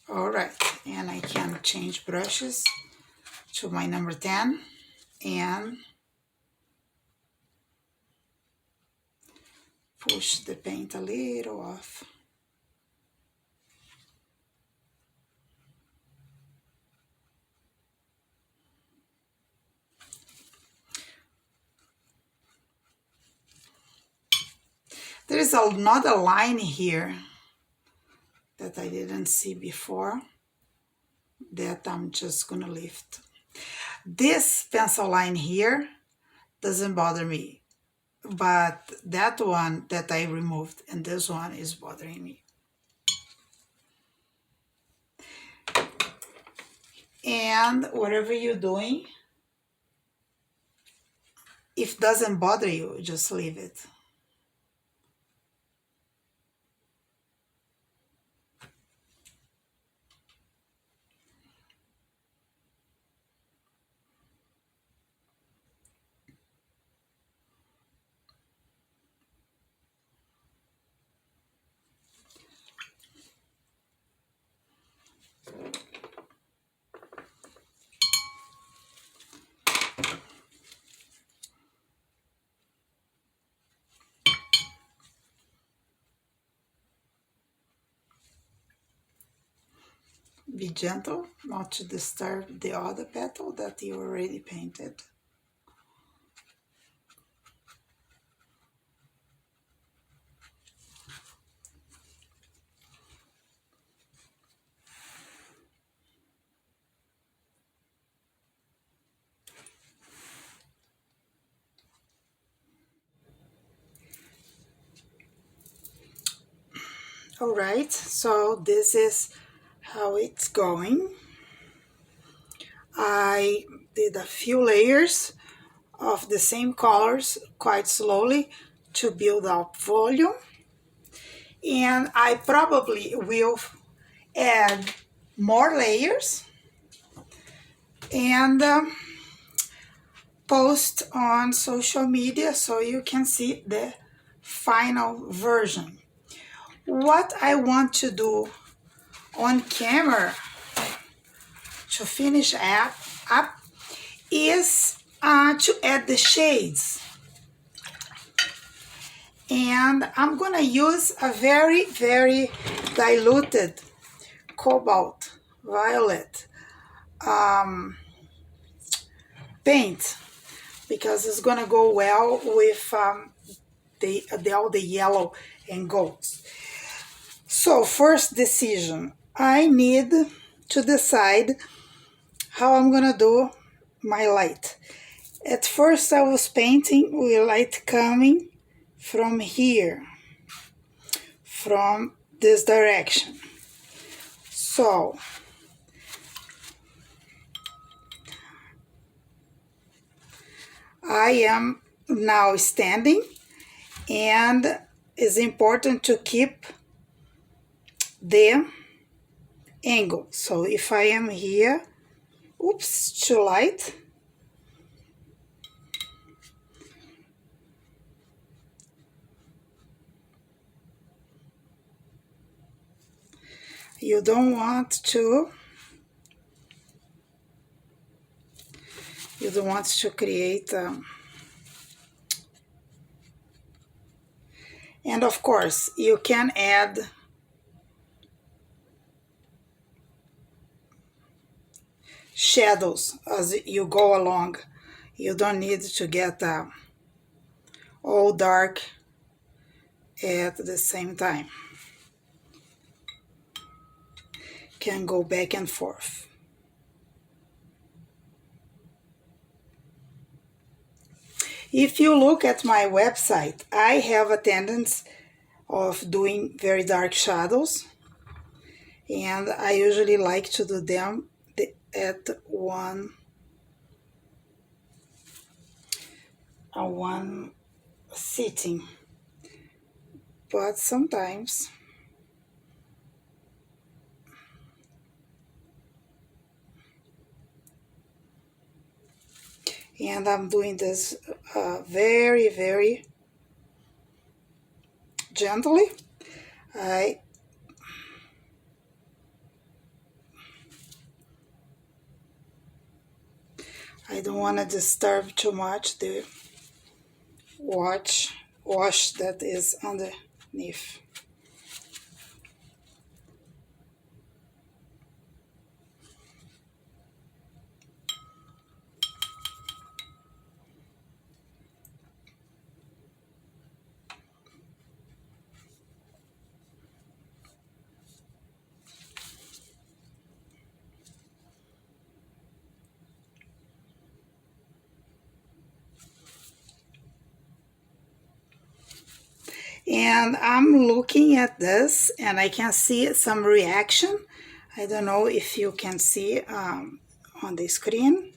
A: All right, and I can change brushes to my number 10 and push the paint a little off. There is another line here that I didn't see before that I'm just gonna lift. This pencil line here doesn't bother me, but that one that I removed and this one is bothering me. And whatever you're doing, if it doesn't bother you, just leave it. Be gentle, not to disturb the other petal that you already painted. All right, so this is how it's going. I did a few layers of the same colors quite slowly to build up volume, and I probably will add more layers and post on social media so you can see the final version. What I want to do on camera to finish up is to add the shades. And I'm gonna use a very, very diluted cobalt violet paint because it's gonna go well with all the yellow and golds. So first decision, I need to decide how I'm gonna do my light. At first I was painting with light coming from here, from this direction. So I am now standing, and it's important to keep the angle. So if I am here, oops, too light. You don't want to create and of course you can add shadows as you go along. You don't need to get all dark at the same time. Can go back and forth. If you look at my website, I have a tendency of doing very dark shadows, and I usually like to do them at one sitting, but sometimes, and I'm doing this very, very gently. I I don't want to disturb too much the wash that is underneath. And I'm looking at this and I can see some reaction. I don't know if you can see on the screen,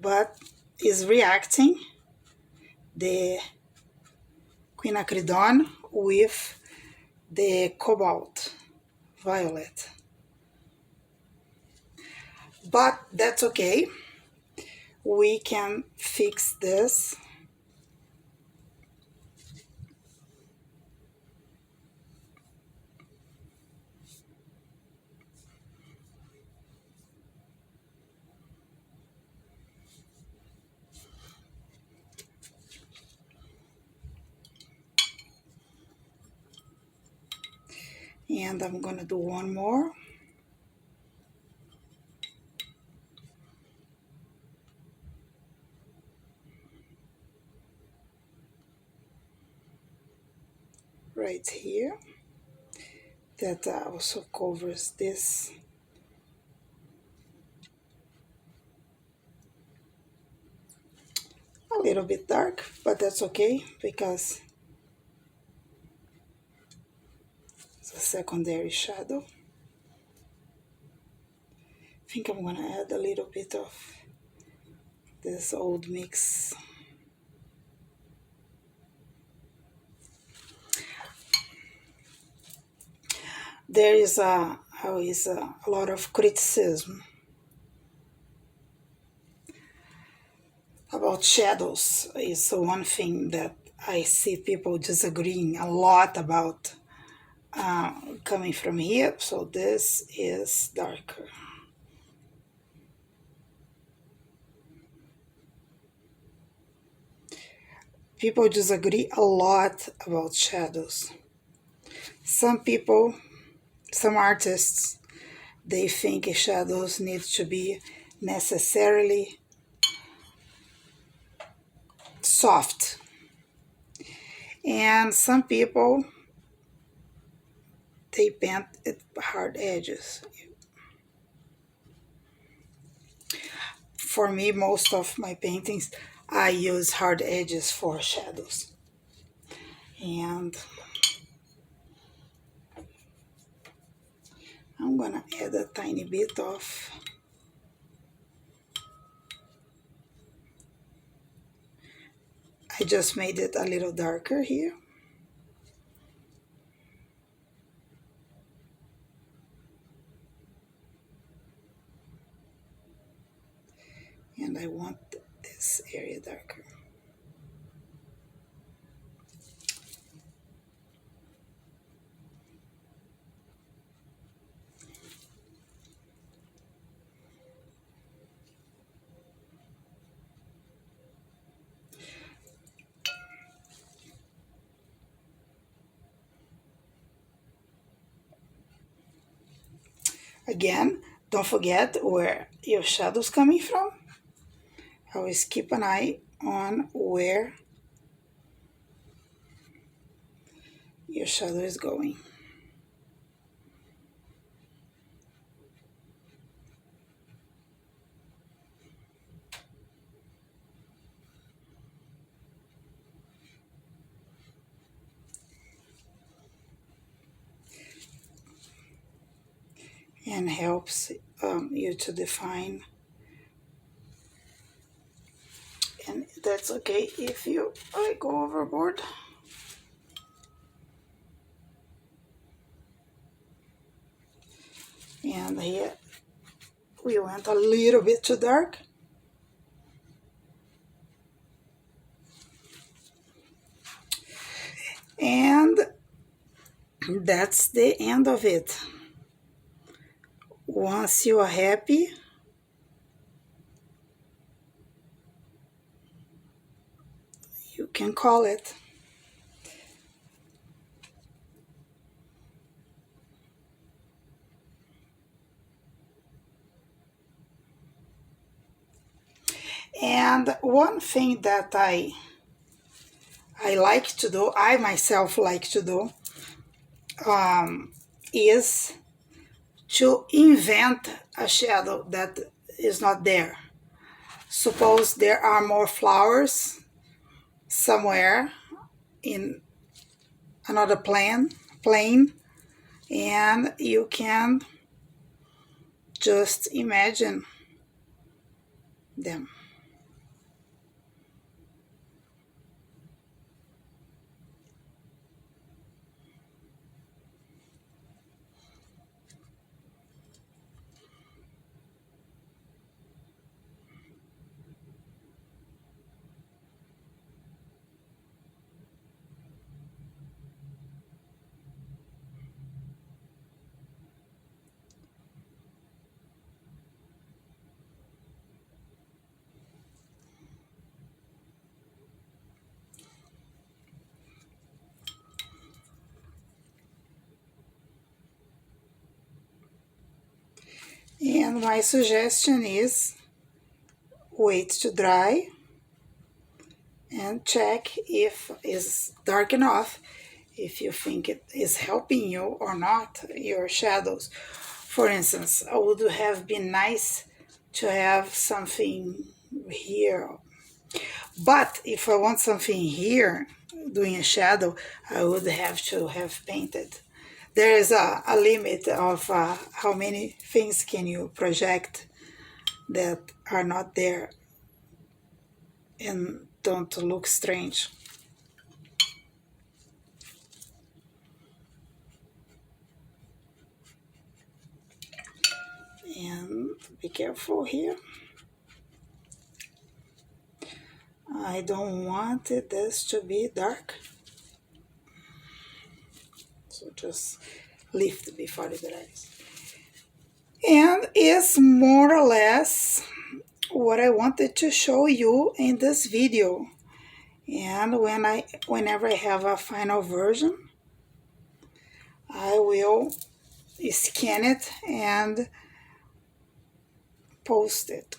A: but is reacting the quinacridone with the cobalt violet. But that's okay. We can fix this. And I'm gonna do one more. Right here. That also covers this. A little bit dark, but that's okay because it's a secondary shadow. I think I'm gonna add a little bit of this old mix. There is always a lot of criticism about shadows. It's one thing that I see people disagreeing a lot about coming from here. So this is darker. People disagree a lot about shadows. Some people, some artists, they think shadows need to be necessarily soft. And some people, they paint it hard edges. For me, most of my paintings, I use hard edges for shadows. And I'm gonna add a tiny bit of I just made it a little darker here. And I want this area darker. Again, don't forget where your shadow's coming from. Always keep an eye on where your shadow is going. and helps you to define. And that's okay if I go overboard. And here we went a little bit too dark. And that's the end of it. Once you are happy, you can call it. And one thing that I like to do, I myself like to do, is to invent a shadow that is not there. Suppose there are more flowers somewhere in another plane, and you can just imagine them. And my suggestion is wait to dry and check if it's dark enough, if you think it is helping you or not, your shadows. For instance, it would have been nice to have something here, but if I want something here doing a shadow, I would have to have painted. There is a limit of how many things can you project that are not there and don't look strange. And be careful here. I don't want this to be dark, so just lift before it dries. And it's more or less what I wanted to show you in this video. And whenever I have a final version, I will scan it and post it.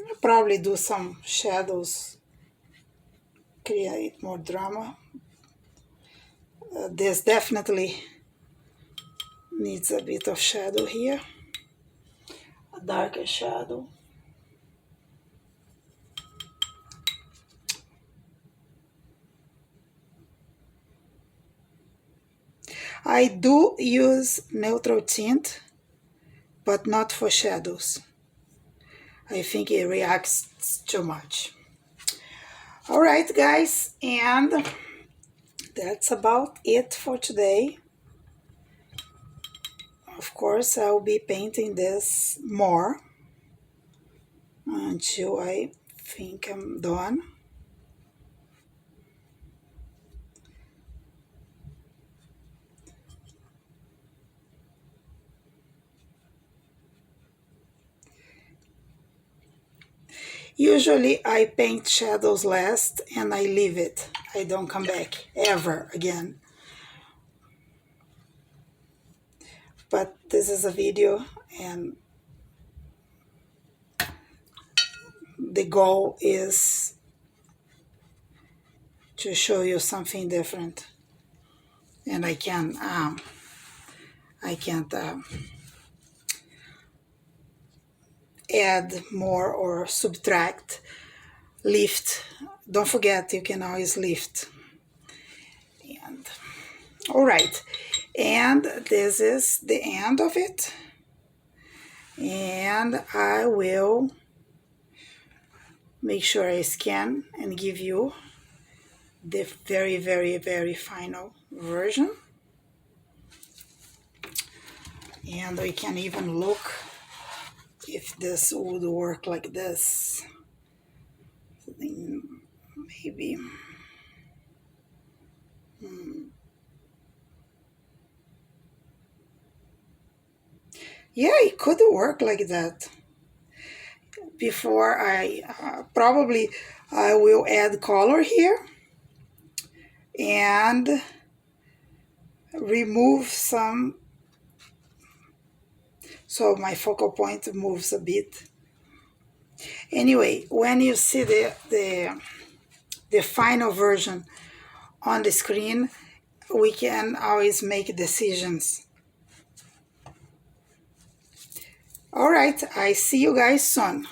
A: I'll probably do some shadows, create more drama. This definitely needs a bit of shadow here, a darker shadow. I do use neutral tint, but not for shadows. I think it reacts too much. All right, guys, and that's about it for today. Of course, I'll be painting this more until I think I'm done. Usually I paint shadows last and I leave it. I don't come back ever again. But this is a video and the goal is to show you something different. And I can't add more or subtract, lift. Don't forget, you can always lift. And all right, and this is the end of it. and I will make sure I scan and give you the very, very, very final version. And we can even look if this would work like this. Maybe. Yeah, it could work like that. Before I probably I will add color here and remove some so my focal point moves a bit. Anyway, when you see the final version on the screen, we can always make decisions. All right, I see you guys soon.